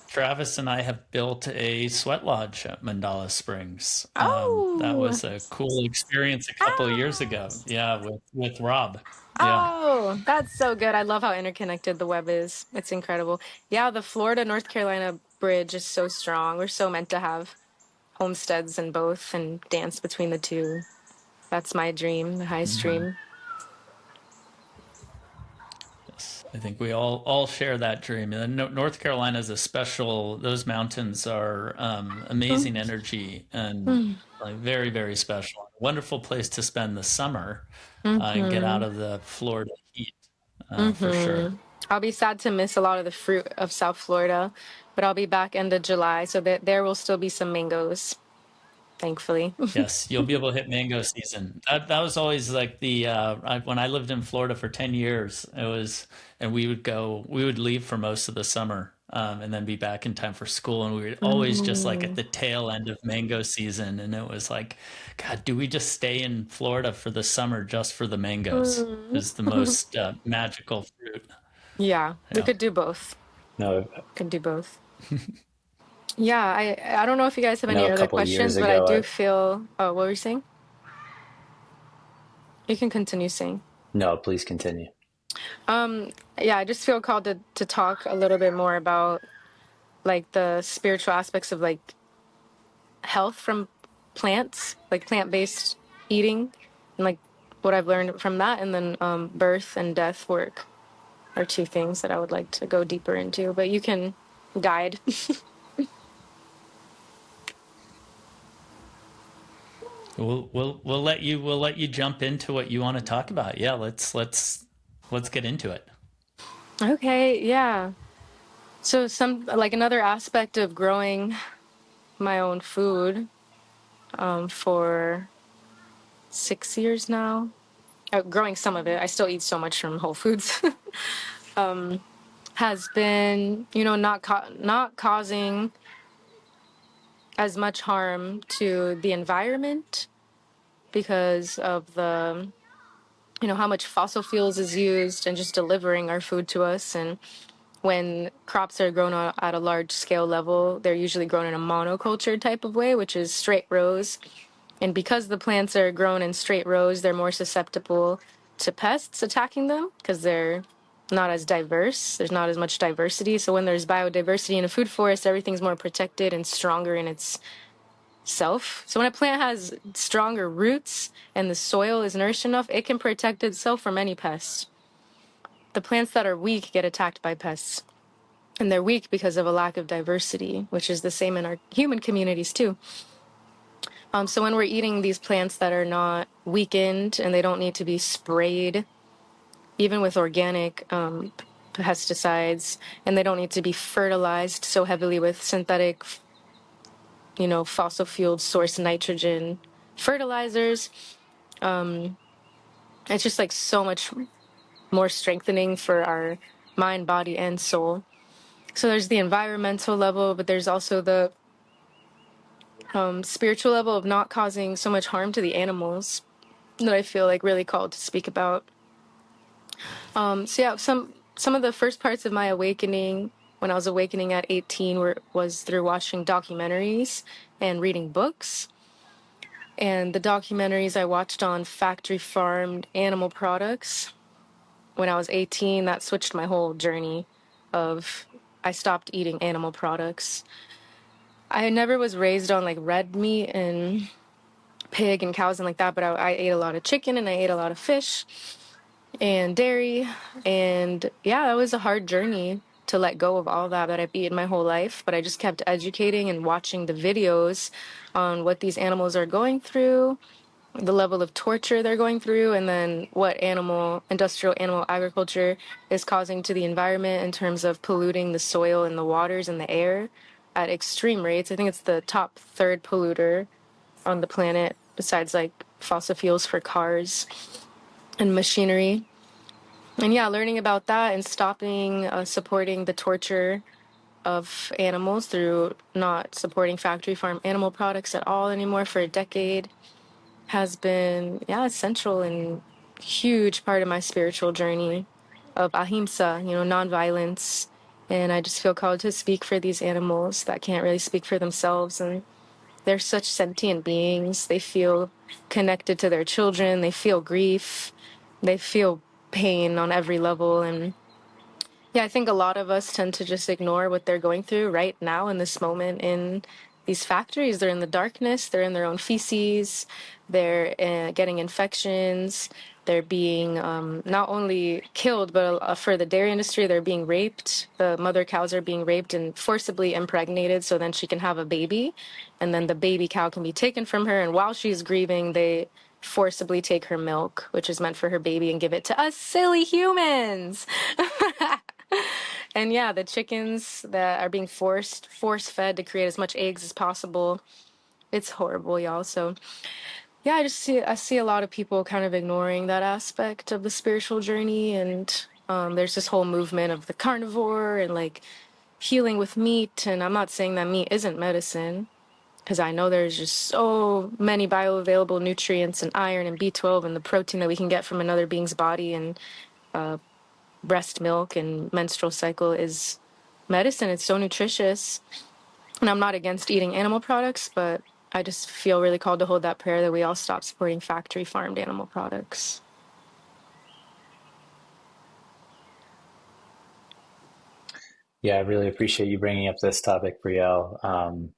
Travis and I have built a sweat lodge at Mandala Springs. That was a cool experience a couple of years ago. Yeah, with Rob. Yeah. Oh, that's so good. I love how interconnected the web is. It's incredible. Yeah, the Florida North Carolina bridge is so strong. We're so meant to have homesteads in both and dance between the two. That's my dream, the highest Mm-hmm. dream. Yes, I think we all share that dream. And North Carolina is a special. Those mountains are amazing energy and like very very special. Wonderful place to spend the summer and get out Mm-hmm. of the Florida heat for sure. Mm-hmm. I'll be sad to miss a lot of the fruit of South Florida, but I'll be back end of July, so that there will still be some mangoes, thankfully. Yes, you'll be able to hit mango season. That was always like when I lived in Florida for 10 years, it was, and we would leave for most of the summer, and then be back in time for school. And we were always just like at Mm-hmm. the tail end of mango season. And it was like, God, do we just stay in Florida for the summer just for the mangoes? Is the most magical fruit. Yeah, we Yeah. could do both. No, Could do both. Yeah, I don't know if you guys have I know any a other couple of years questions, but I ago, do feel. Oh, what were you saying? You can continue saying. no, please continue. Yeah, I just feel called to talk a little bit more about like the spiritual aspects of like health from plants, like plant-based eating, and like what I've learned from that, and then birth and death work are two things that I would like to go deeper into. But you can guide. We'll let you jump into what you want to talk about. Yeah, let's get into it. Okay, yeah. So some like another aspect of growing my own food for 6 years now. Growing some of it, I still eat so much from Whole Foods. Has been, not causing as much harm to the environment because of the, how much fossil fuels is used and just delivering our food to us. And when crops are grown at a large scale level, they're usually grown in a monoculture type of way, which is straight rows. And because the plants are grown in straight rows, they're more susceptible to pests attacking them because they're not as diverse. There's not as much diversity. So when there's biodiversity in a food forest, everything's more protected and stronger in its self. So when a plant has stronger roots and the soil is nourished enough, it can protect itself from any pests. The plants that are weak get attacked by pests. And they're weak because of a lack of diversity, which is the same in our human communities too. So when we're eating these plants that are not weakened and they don't need to be sprayed, even with organic pesticides, and they don't need to be fertilized so heavily with synthetic, fossil fuel source nitrogen fertilizers, it's just like so much more strengthening for our mind, body, and soul. So there's the environmental level, but there's also the spiritual level of not causing so much harm to the animals that I feel like really called to speak about. So yeah, some of the first parts of my awakening, when I was awakening at 18, was through watching documentaries and reading books. And the documentaries I watched on factory farmed animal products when I was 18, that switched my whole journey of I stopped eating animal products. I never was raised on like red meat and pig and cows and like that, but I ate a lot of chicken and I ate a lot of fish and dairy. And yeah, that was a hard journey to let go of all that I've eaten my whole life. But I just kept educating and watching the videos on what these animals are going through, the level of torture they're going through, and then what industrial animal agriculture is causing to the environment in terms of polluting the soil and the waters and the air at extreme rates. I think it's the top third polluter on the planet besides like fossil fuels for cars and machinery. And yeah, learning about that and stopping supporting the torture of animals through not supporting factory farm animal products at all anymore for a decade has been, essential and huge part of my spiritual journey of ahimsa, nonviolence. And I just feel called to speak for these animals that can't really speak for themselves. And they're such sentient beings. They feel connected to their children. They feel grief. They feel pain on every level. And yeah, I think a lot of us tend to just ignore what they're going through right now in this moment in these factories. They're in the darkness, they're in their own feces, they're getting infections, they're being not only killed, but for the dairy industry, they're being raped. The mother cows are being raped and forcibly impregnated so then she can have a baby. And then the baby cow can be taken from her. And while she's grieving, they forcibly take her milk, which is meant for her baby, and give it to us silly humans. And yeah, the chickens that are being force fed to create as much eggs as possible. It's horrible, y'all. So yeah, I see a lot of people kind of ignoring that aspect of the spiritual journey. And there's this whole movement of the carnivore and like healing with meat. And I'm not saying that meat isn't medicine, because I know there's just so many bioavailable nutrients and iron and B12 and the protein that we can get from another being's body. And breast milk and menstrual cycle is medicine. It's so nutritious. And I'm not against eating animal products, but I just feel really called to hold that prayer that we all stop supporting factory farmed animal products. Yeah, I really appreciate you bringing up this topic, Brielle.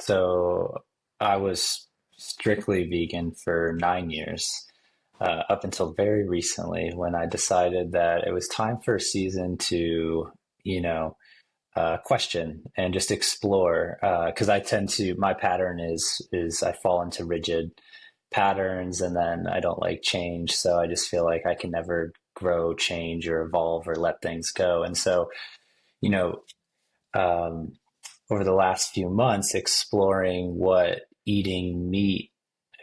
So I was strictly vegan for 9 years, up until very recently when I decided that it was time for a season to, question and just explore. Because I tend to, my pattern is I fall into rigid patterns and then I don't like change. So I just feel like I can never grow, change, or evolve or let things go. And so, you know, um, over the last few months, exploring what eating meat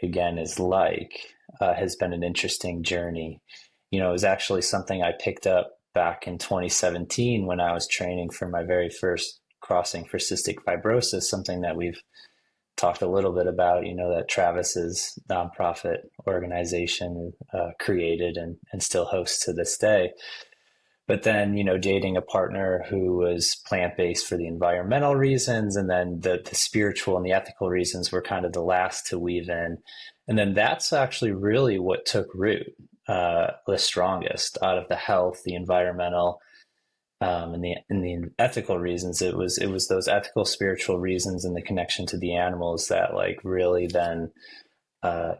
again is like has been an interesting journey. It was actually something I picked up back in 2017 when I was training for my very first crossing for cystic fibrosis, something that we've talked a little bit about, that Travis's nonprofit organization created and still hosts to this day. But then, dating a partner who was plant-based for the environmental reasons, and then the spiritual and the ethical reasons were kind of the last to weave in. And then that's actually really what took root the strongest out of the health, the environmental, and the ethical reasons. It was those ethical, spiritual reasons and the connection to the animals that like really then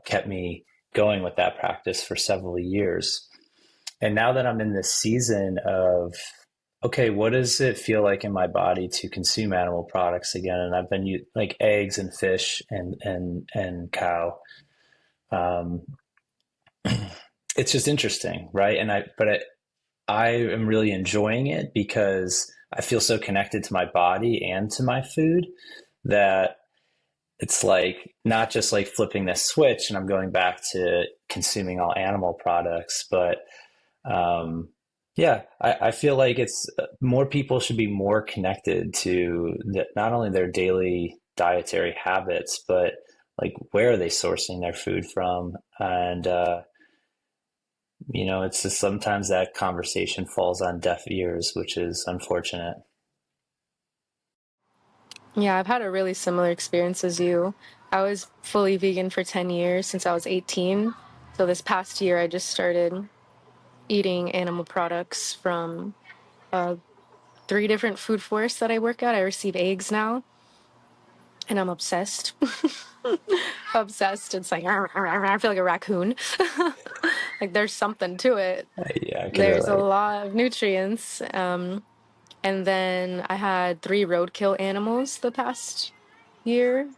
kept me going with that practice for several years. And now that I'm in this season of, okay, what does it feel like in my body to consume animal products again? And I've been like eggs and fish and cow. It's just interesting, right? I am really enjoying it because I feel so connected to my body and to my food that it's like not just like flipping this switch and I'm going back to consuming all animal products, but I feel like it's more people should be more connected to not only their daily dietary habits, but like where are they sourcing their food from? And, it's just sometimes that conversation falls on deaf ears, which is unfortunate. Yeah, I've had a really similar experience as you. I was fully vegan for 10 years since I was 18. So this past year, I just started eating animal products from 3 different food forests that I work at. I receive eggs now, and I'm obsessed. Obsessed. It's like, I feel like a raccoon. Like there's something to it. Yeah, I can There's a relate. lot of nutrients. And then I had 3 roadkill animals the past year.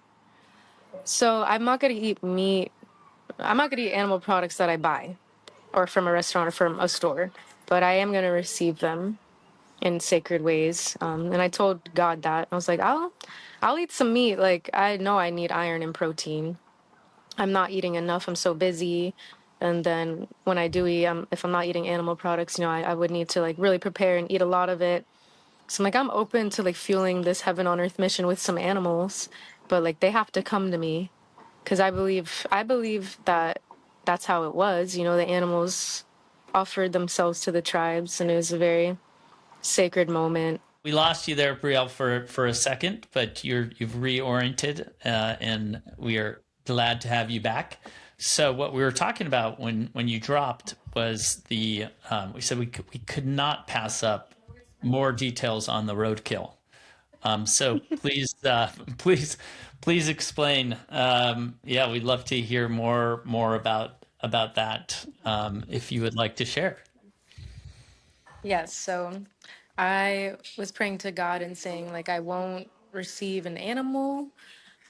So I'm not going to eat meat. I'm not going to eat animal products that I buy or from a restaurant or from a store, but I am going to receive them in sacred ways. And I told God that. I was like, I'll eat some meat. Like, I know I need iron and protein. I'm not eating enough. I'm so busy. And then when I do eat, if I'm not eating animal products, I would need to like really prepare and eat a lot of it. So I'm like, I'm open to like fueling this heaven on earth mission with some animals, but like they have to come to me, because I believe that that's how it was. The animals offered themselves to the tribes, and it was a very sacred moment. We lost you there, Brielle, for a second, but you've reoriented, and we are Glad to have you back. So what we were talking about when you dropped was we said we could not pass up more details on the roadkill. So please, please explain. Yeah, we'd love to hear more about that. If you would like to share. Yes, so I was praying to God and saying, like, I won't receive an animal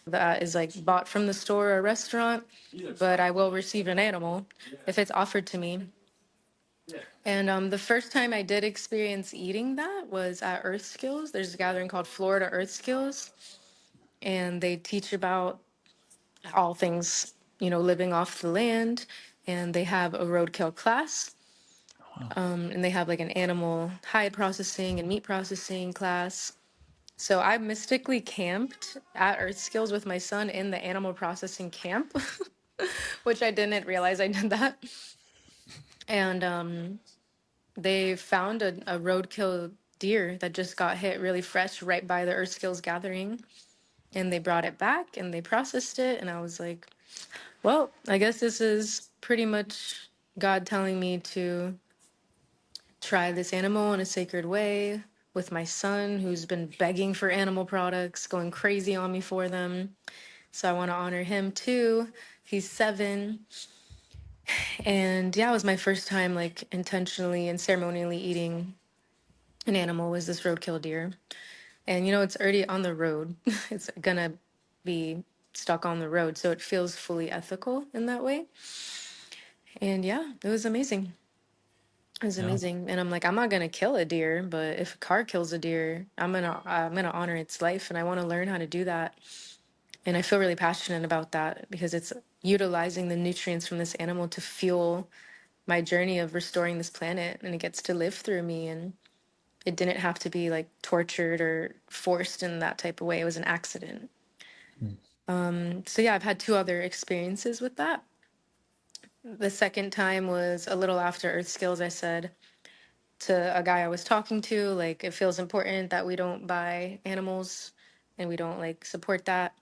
that is like bought from the store or restaurant, but I will receive an animal if it's offered to me. And the first time I did experience eating that was at Earth Skills. There's a gathering called Florida Earth Skills, and they teach about all things, living off the land. And they have a roadkill class, and they have like an animal hide processing and meat processing class. So I mystically camped at Earth Skills with my son in the animal processing camp, which I didn't realize I did that. And they found a roadkill deer that just got hit really fresh right by the Earth Skills gathering. And they brought it back and they processed it. And I was like, well, I guess this is pretty much God telling me to try this animal in a sacred way with my son, who's been begging for animal products, going crazy on me for them. So I want to honor him too. He's 7. And yeah, it was my first time like intentionally and ceremonially eating an animal, was this roadkill deer. And it's already on the road. It's gonna be stuck on the road. So it feels fully ethical in that way. And yeah, it was amazing. It was Yeah. amazing. And I'm like, I'm not gonna kill a deer, but if a car kills a deer, I'm gonna honor its life, and I want to learn how to do that. And I feel really passionate about that because it's utilizing the nutrients from this animal to fuel my journey of restoring this planet, and it gets to live through me. And it didn't have to be like tortured or forced in that type of way. It was an accident. So yeah, I've had 2 other experiences with that. The second time was a little after Earth Skills. I said to a guy I was talking to, like, it feels important that we don't buy animals and we don't like support that.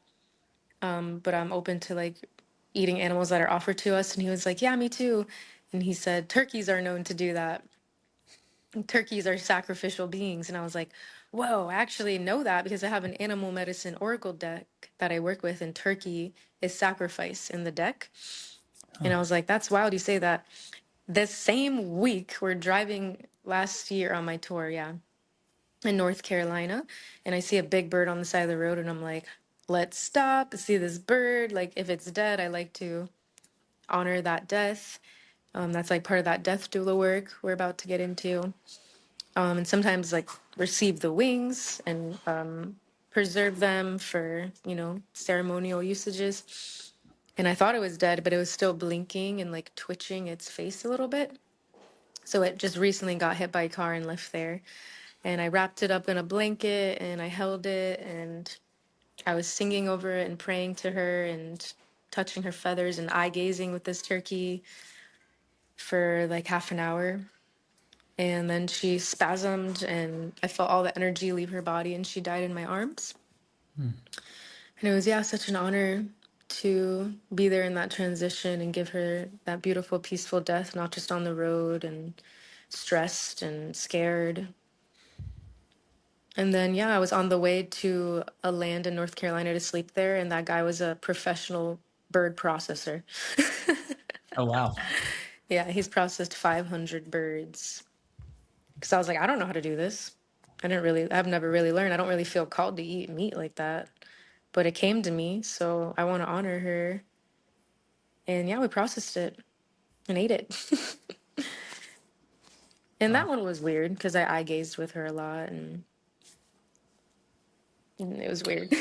But I'm open to like eating animals that are offered to us. And he was like, yeah, me too. And he said, turkeys are known to do that. Turkeys are sacrificial beings. And I was like, whoa, I actually know that because I have an animal medicine oracle deck that I work with, and turkey is sacrifice in the deck. And I was like, that's wild you say that. This same week, we're driving last year on my tour, yeah, in North Carolina, and I see a big bird on the side of the road, and I'm like, let's stop, see this bird. Like, if it's dead, I like to honor that death. That's like part of that death doula work we're about to get into. And sometimes like receive the wings and preserve them for, ceremonial usages. And I thought it was dead, but it was still blinking and like twitching its face a little bit. So it just recently got hit by a car and left there. And I wrapped it up in a blanket and I held it, and I was singing over it and praying to her and touching her feathers and eye gazing with this turkey for like half an hour. And then she spasmed and I felt all the energy leave her body and she died in my arms. And it was, yeah, such an honor to be there in that transition and give her that beautiful, peaceful death, not just on the road and stressed and scared. And then, yeah, I was on the way to a land in North Carolina to sleep there, and that guy was a professional bird processor. Oh, wow. Yeah, he's processed 500 birds. Because I was like, I don't know how to do this. I've never really learned. I don't really feel called to eat meat like that. But it came to me, so I want to honor her. And yeah, we processed it and ate it. And that one was weird because I eye gazed with her a lot, and it was weird.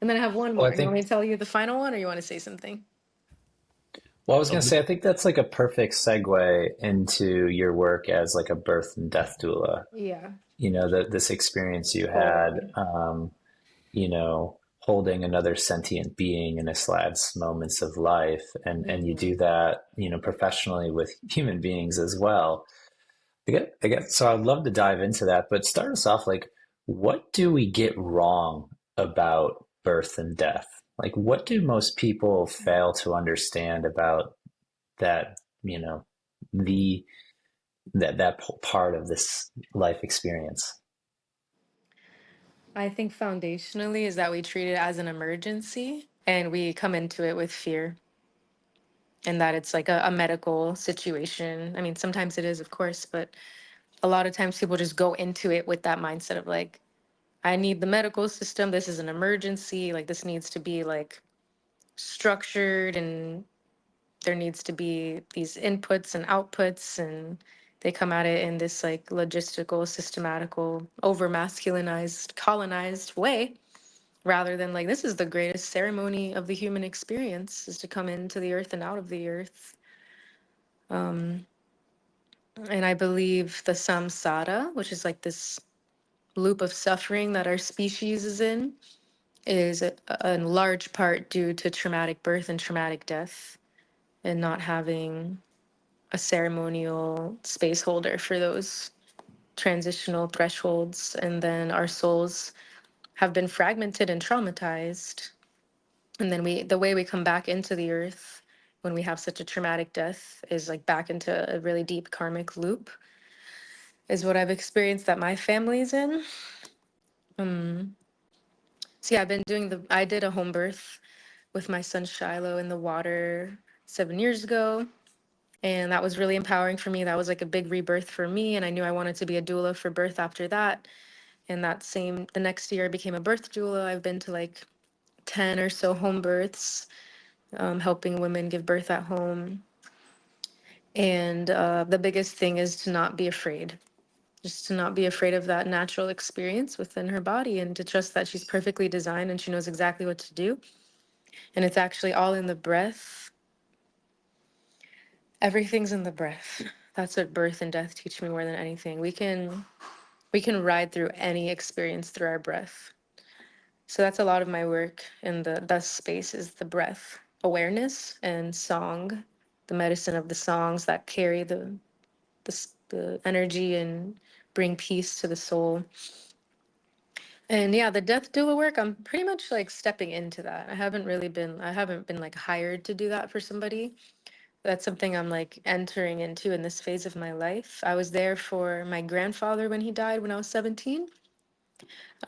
And then I have one Well, more. I You want think me to tell you the final one, or you want to say something? Well, I was going to say, I think that's like a perfect segue into your work as like a birth and death doula. Yeah, That this experience you had, totally. holding another sentient being in its last moments of life, and you do that, professionally with human beings as well. I get, so I'd love to dive into that, but start us off like, what do we get wrong about birth and death? Like, what do most people fail to understand about that, the that part of this life experience? I think foundationally is that we treat it as an emergency and we come into it with fear, and that it's like a medical situation. I mean, sometimes it is, of course, but a lot of times people just go into it with that mindset of like, I need the medical system. This is an emergency. Like, this needs to be like structured, and there needs to be these inputs and outputs, and they come at it in this like logistical, systematical, over masculinized, colonized way, rather than like, this is the greatest ceremony of the human experience, is to come into the earth and out of the earth. And I believe the samsara, which is like this loop of suffering that our species is is a large part due to traumatic birth and traumatic death, and not having a ceremonial space holder for those transitional thresholds. And then our souls have been fragmented and traumatized. And then the way we come back into the earth when we have such a traumatic death is like back into a really deep karmic loop, is what I've experienced that my family's in. So yeah, I did a home birth with my son Shiloh in the water 7 years ago. And that was really empowering for me. That was like a big rebirth for me. And I knew I wanted to be a doula for birth after that. And the next year I became a birth doula. I've been to like 10 or so home births, helping women give birth at home. And the biggest thing is to not be afraid, just to not be afraid of that natural experience within her body, and to trust that she's perfectly designed and she knows exactly what to do. And it's actually all in the breath. Everything's in the breath. That's what birth and death teach me more than anything. We can ride through any experience through our breath. So that's a lot of my work in the space, is the breath awareness and song, the medicine of the songs that carry the energy and bring peace to the soul. And yeah, the death doula work, I'm pretty much like stepping into that. I haven't been like hired to do that for somebody. That's something I'm like entering into in this phase of my life. I was there for my grandfather when he died when I was 17.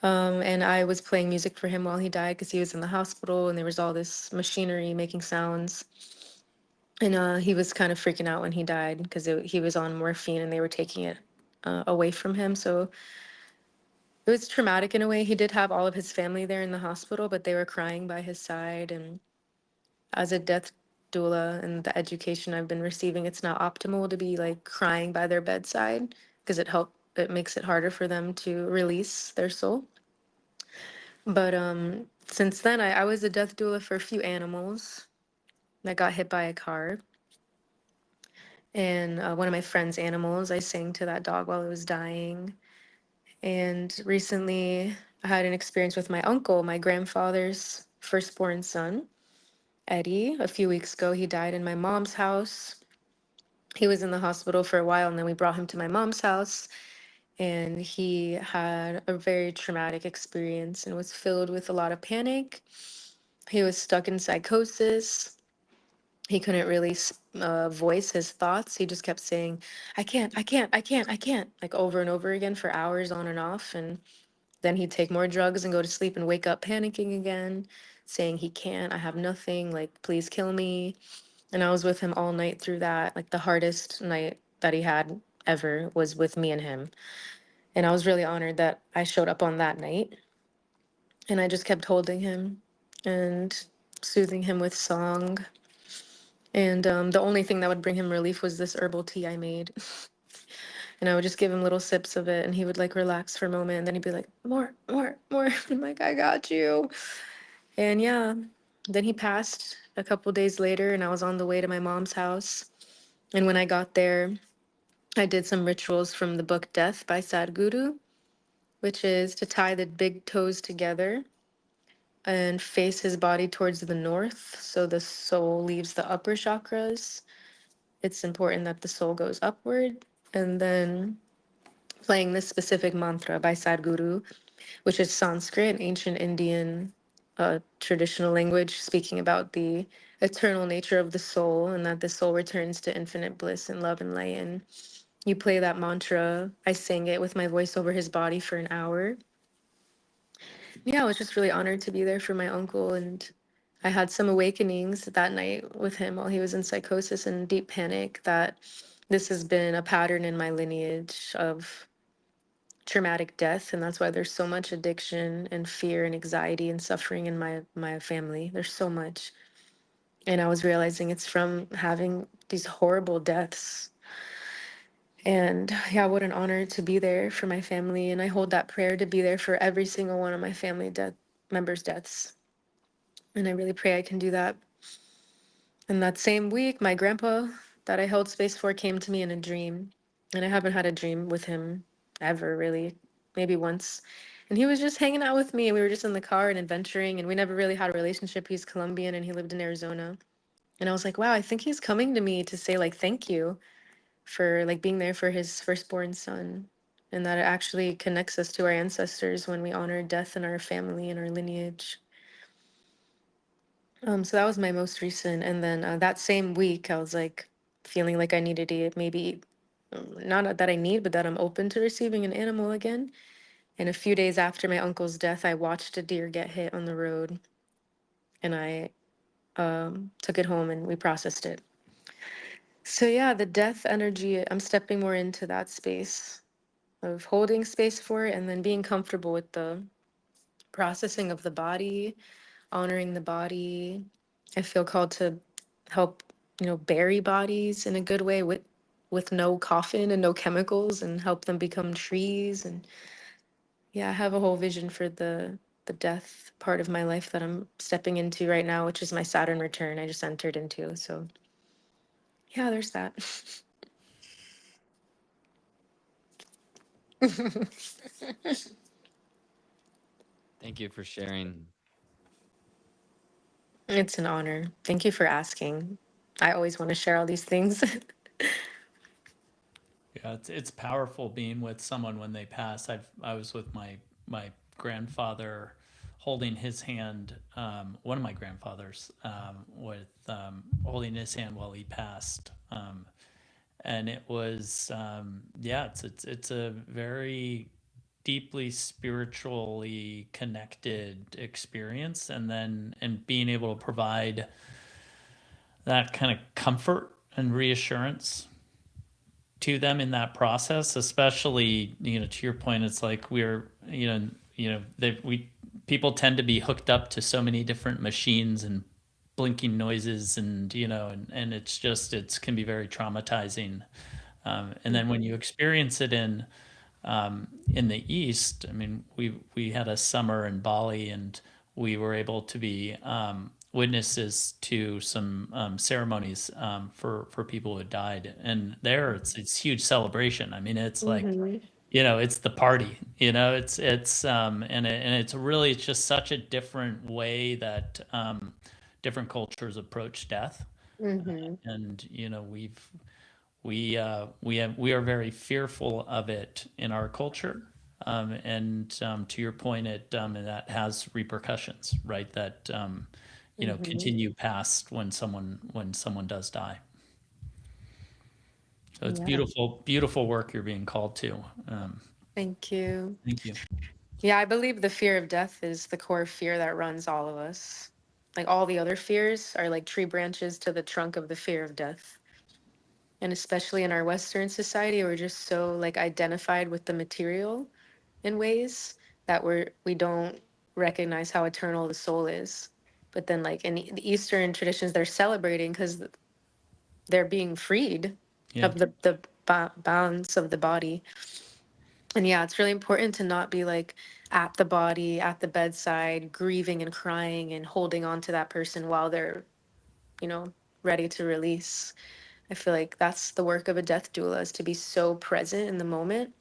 And I was playing music for him while he died because he was in the hospital and there was all this machinery making sounds. And he was kind of freaking out when he died because he was on morphine and they were taking it away from him. So it was traumatic in a way. He did have all of his family there in the hospital, but they were crying by his side. And as a death doula and the education I've been receiving, it's not optimal to be like crying by their bedside because it makes it harder for them to release their soul. But since then, I was a death doula for a few animals that got hit by a car. And one of my friend's animals, I sang to that dog while it was dying. And recently, I had an experience with my uncle, my grandfather's firstborn son, Eddie. A few weeks ago, he died in my mom's house. He was in the hospital for a while, and then we brought him to my mom's house. And he had a very traumatic experience and was filled with a lot of panic. He was stuck in psychosis. He couldn't really voice his thoughts. He just kept saying, I can't, I can't, I can't, I can't, like over and over again for hours on and off. And then he'd take more drugs and go to sleep and wake up panicking again, saying he can't, I have nothing, like, please kill me. And I was with him all night through that. Like, the hardest night that he had ever was with me and him. And I was really honored that I showed up on that night. And I just kept holding him and soothing him with song. And the only thing that would bring him relief was this herbal tea I made. And I would just give him little sips of it, and he would like relax for a moment, and then he'd be like, more, more, more. I'm like, I got you. And yeah, then he passed a couple days later, and I was on the way to my mom's house. And when I got there, I did some rituals from the book Death by Sadhguru, which is to tie the big toes together and face his body towards the north so the soul leaves the upper chakras. It's important that the soul goes upward. And then playing this specific mantra by Sadhguru, which is Sanskrit, ancient Indian traditional language, speaking about the eternal nature of the soul and that the soul returns to infinite bliss and love and light. And you play that mantra. I sang it with my voice over his body for an hour. Yeah, I was just really honored to be there for my uncle. And I had some awakenings that night with him while he was in psychosis and deep panic that this has been a pattern in my lineage of traumatic death, and that's why there's so much addiction and fear and anxiety and suffering in my family. There's so much. And I was realizing it's from having these horrible deaths. And yeah, what an honor to be there for my family. And I hold that prayer to be there for every single one of my family death members' deaths. And I really pray I can do that. And that same week, my grandpa that I held space for came to me in a dream. And I haven't had a dream with him ever, really, maybe once. And he was just hanging out with me, and we were just in the car and adventuring, and we never really had a relationship. He's Colombian and he lived in Arizona. And I was like, wow, I think he's coming to me to say, like, thank you for like being there for his firstborn son. And that it actually connects us to our ancestors when we honor death in our family and our lineage. So that was my most recent. And then that same week, I was like feeling like I needed to maybe, not that I need, but that I'm open to receiving an animal again. And a few days after my uncle's death, I watched a deer get hit on the road, and I took it home and we processed it. So yeah, the death energy, I'm stepping more into that space of holding space for it and then being comfortable with the processing of the body, honoring the body. I feel called to help, bury bodies in a good way with no coffin and no chemicals and help them become trees. And yeah, I have a whole vision for the death part of my life that I'm stepping into right now, which is my Saturn return I just entered into. So yeah, there's that. Thank you for sharing. It's an honor. Thank you for asking. I always want to share all these things. Yeah, it's powerful being with someone when they pass. I was with my grandfather, holding his hand. One of my grandfathers, with holding his hand while he passed, and it was yeah, it's a very deeply spiritually connected experience, and being able to provide that kind of comfort and reassurance to them in that process, especially, to your point, it's like we people tend to be hooked up to so many different machines and blinking noises, and and it can be very traumatizing. And then when you experience it in the East, I mean, we had a summer in Bali, and we were able to be witnesses to some ceremonies for people who had died, and there it's huge celebration. I mean, it's like Mhm. it's the party. And it's really, it's just such a different way that different cultures approach death, Mhm. and we are very fearful of it in our culture. And to your point, and that has repercussions, right? That Mhm. continue past when someone does die. So it's Yeah. beautiful, beautiful work you're being called to. Thank you. Thank you. Yeah, I believe the fear of death is the core fear that runs all of us. Like all the other fears are like tree branches to the trunk of the fear of death. And especially in our Western society, we're just so like identified with the material in ways that we don't recognize how eternal the soul is. But then like in the Eastern traditions, they're celebrating because they're being freed Yeah. of the bounds of the body. And yeah, it's really important to not be like at the body, at the bedside, grieving and crying and holding on to that person while they're, you know, ready to release. I feel like that's the work of a death doula, is to be so present in the moment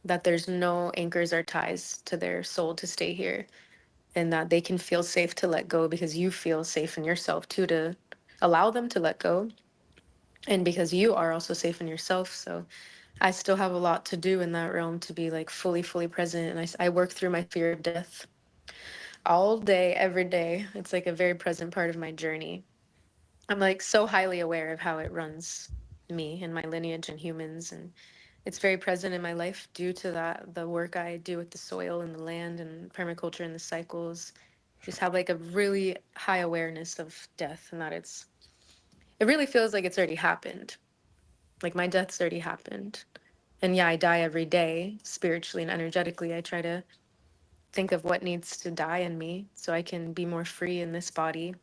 that there's no anchors or ties to their soul to stay here, and that they can feel safe to let go because you feel safe in yourself too to allow them to let go, and because you are also safe in yourself. So I still have a lot to do in that realm to be like fully present. And I work through my fear of death all day, every day. It's like a very present part of my journey. I'm like so highly aware of how it runs me and my lineage and humans, and it's very present in my life due to that the work I do with the soil and the land and permaculture and the cycles. Just have like a really high awareness of death, and that it really feels like it's already happened. Like my death's already happened. And yeah, I die every day spiritually and energetically. I try to think of what needs to die in me so I can be more free in this body.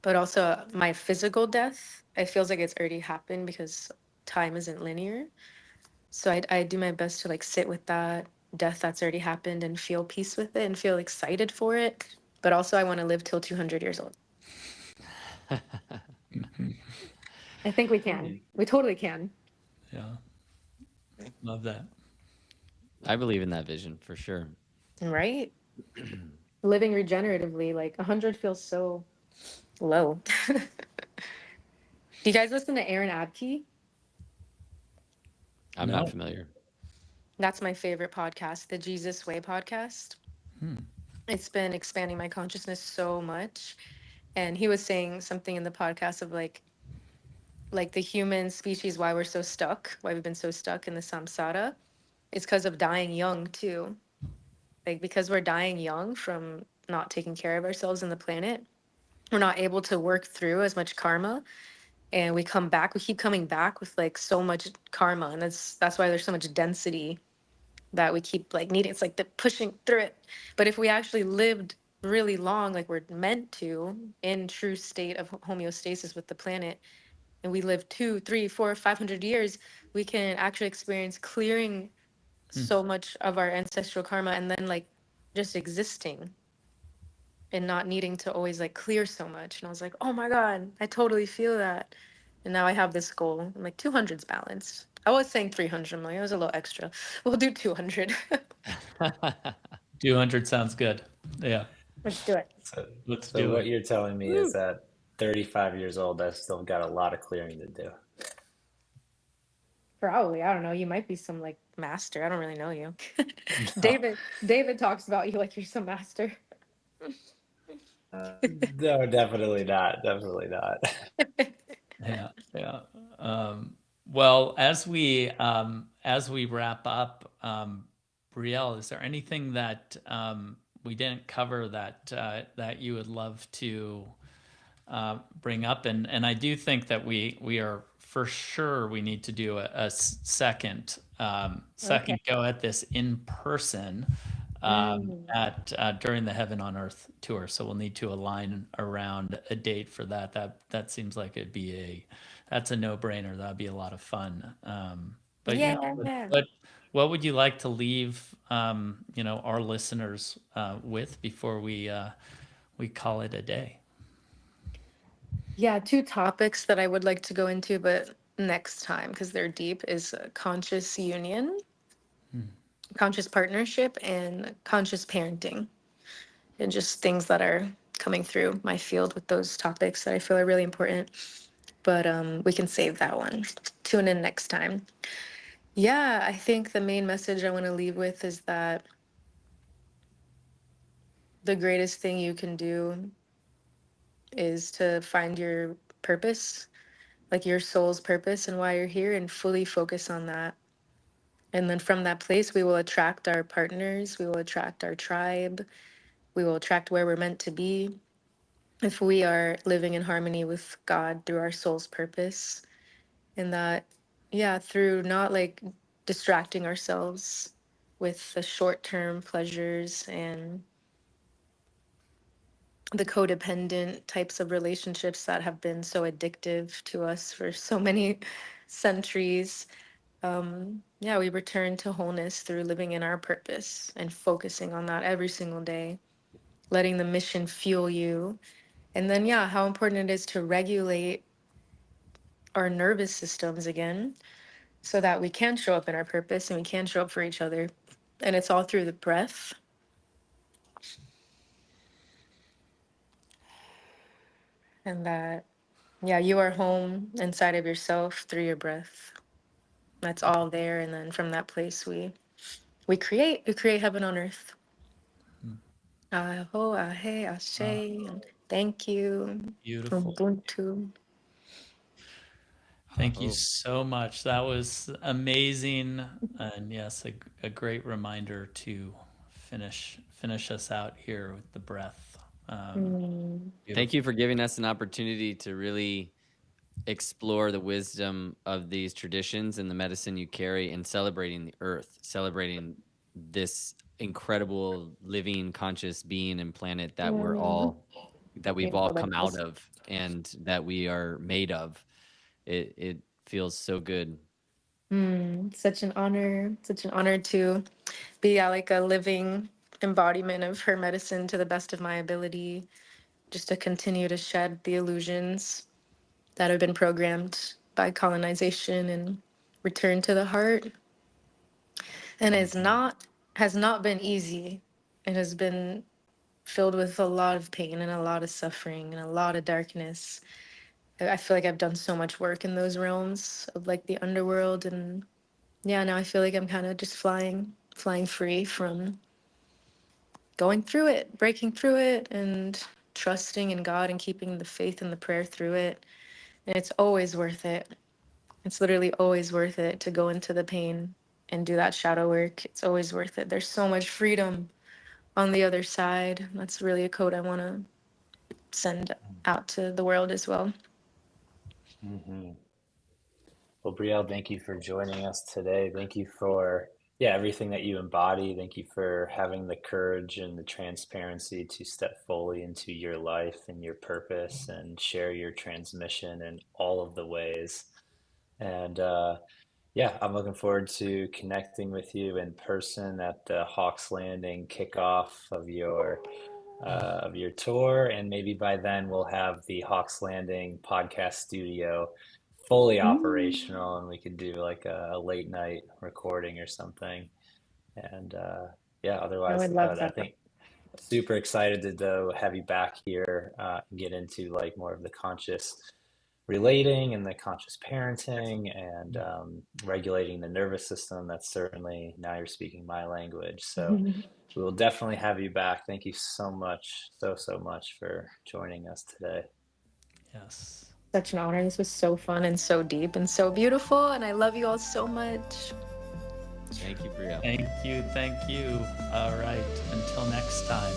But also my physical death, it feels like it's already happened because time isn't linear. So I do my best to like sit with that death that's already happened and feel peace with it and feel excited for it. But also I want to live till 200 years old. I think we can. We totally can. Yeah. Love that. I believe in that vision for sure. Right? Living regeneratively, like 100 feels so low. Do you guys listen to Aaron Abkey? I'm No. not familiar. That's my favorite podcast, the Jesus Way podcast. It's been expanding my consciousness so much. And he was saying something in the podcast of like the human species, why we're so stuck, why we've been so stuck in the samsara, is because of dying young too. Like because we're dying young from not taking care of ourselves and the planet, we're not able to work through as much karma, and we keep coming back with like so much karma, and that's why there's so much density that we keep like needing. It's like the pushing through it. But if we actually lived really long, like we're meant to, in true state of homeostasis with the planet, and we live 2, 3, 4, 500 years, we can actually experience clearing so much of our ancestral karma, and then like just existing and not needing to always like clear so much. And I was like, oh my God, I totally feel that. And now I have this goal. I'm like, 200's balanced. I was saying 300. I'm like, it was a little extra. We'll do 200. 200 sounds good. Yeah. Let's do it. Let's So do what it. you're telling me is that 35 years old, I've still got a lot of clearing to do. Probably. I don't know. You might be some like master. I don't really know you. No, David talks about you like you're some master. no, definitely not. Definitely not. Yeah, yeah. Well, as we wrap up, Brielle, is there anything that we didn't cover that that you would love to bring up? And I do think that we are for sure we need to do a second Okay. go at this in person at during the Heaven on Earth tour. So we'll need to align around a date for that. That seems like it'd be that's a no-brainer. That'd be a lot of fun. But yeah, Yeah. what would you like to leave our listeners with before we call it a day? Yeah, two topics that I would like to go into, but next time because they're deep, is conscious union, conscious partnership, and conscious parenting, and just things that are coming through my field with those topics that I feel are really important. But we can save that one. Tune in next time. Yeah, I think the main message I want to leave with is that the greatest thing you can do is to find your purpose, like your soul's purpose and why you're here, and fully focus on that. And then from that place, we will attract our partners, we will attract our tribe, we will attract where we're meant to be if we are living in harmony with God through our soul's purpose. And that, yeah, through not like distracting ourselves with the short term pleasures and the codependent types of relationships that have been so addictive to us for so many centuries. Yeah, we return to wholeness through living in our purpose and focusing on that every single day, letting the mission fuel you. And then, yeah, how important it is to regulate our nervous systems again so that we can show up in our purpose and we can show up for each other. And it's all through the breath. And that, yeah, you are home inside of yourself through your breath. That's all there. And then from that place, we create heaven on earth. Aho, ahe, ashe, and thank you. Beautiful. Ubuntu. Thank you Oh. so much. That was amazing. And yes, a great reminder to finish us out here with the breath. Thank you for giving us an opportunity to really explore the wisdom of these traditions and the medicine you carry, and celebrating the earth, celebrating this incredible living conscious being and planet that we've all come out of and that we are made of. It feels so good. Such an honor. Such an honor to be like a living embodiment of her medicine to the best of my ability, just to continue to shed the illusions that have been programmed by colonization and return to the heart. And has not been easy. It has been filled with a lot of pain and a lot of suffering and a lot of darkness. I feel like I've done so much work in those realms of like the underworld, and yeah, now I feel like I'm kind of just flying free from going through it, breaking through it, and trusting in God and keeping the faith and the prayer through it. And it's always worth it. It's literally always worth it to go into the pain and do that shadow work. It's always worth it. There's so much freedom on the other side. That's really a code I want to send out to the world as well. Well, Brielle, thank you for joining us today. Thank you for everything that you embody. Thank you for having the courage and the transparency to step fully into your life and your purpose and share your transmission in all of the ways. And I'm looking forward to connecting with you in person at the Hawks Landing kickoff of your tour, and maybe by then we'll have the Hawks Landing podcast studio fully operational, and we could do like a late night recording or something. And I otherwise, would love I that. think super excited to though have you back here and get into like more of the conscious relating and the conscious parenting and regulating the nervous system. That's certainly, now you're speaking my language. So we will definitely have you back. Thank you so much, so much for joining us today. Yes. Such an honor. This was so fun and so deep and so beautiful. And I love you all so much. Thank you, Brielle. Thank you. All right. Until next time.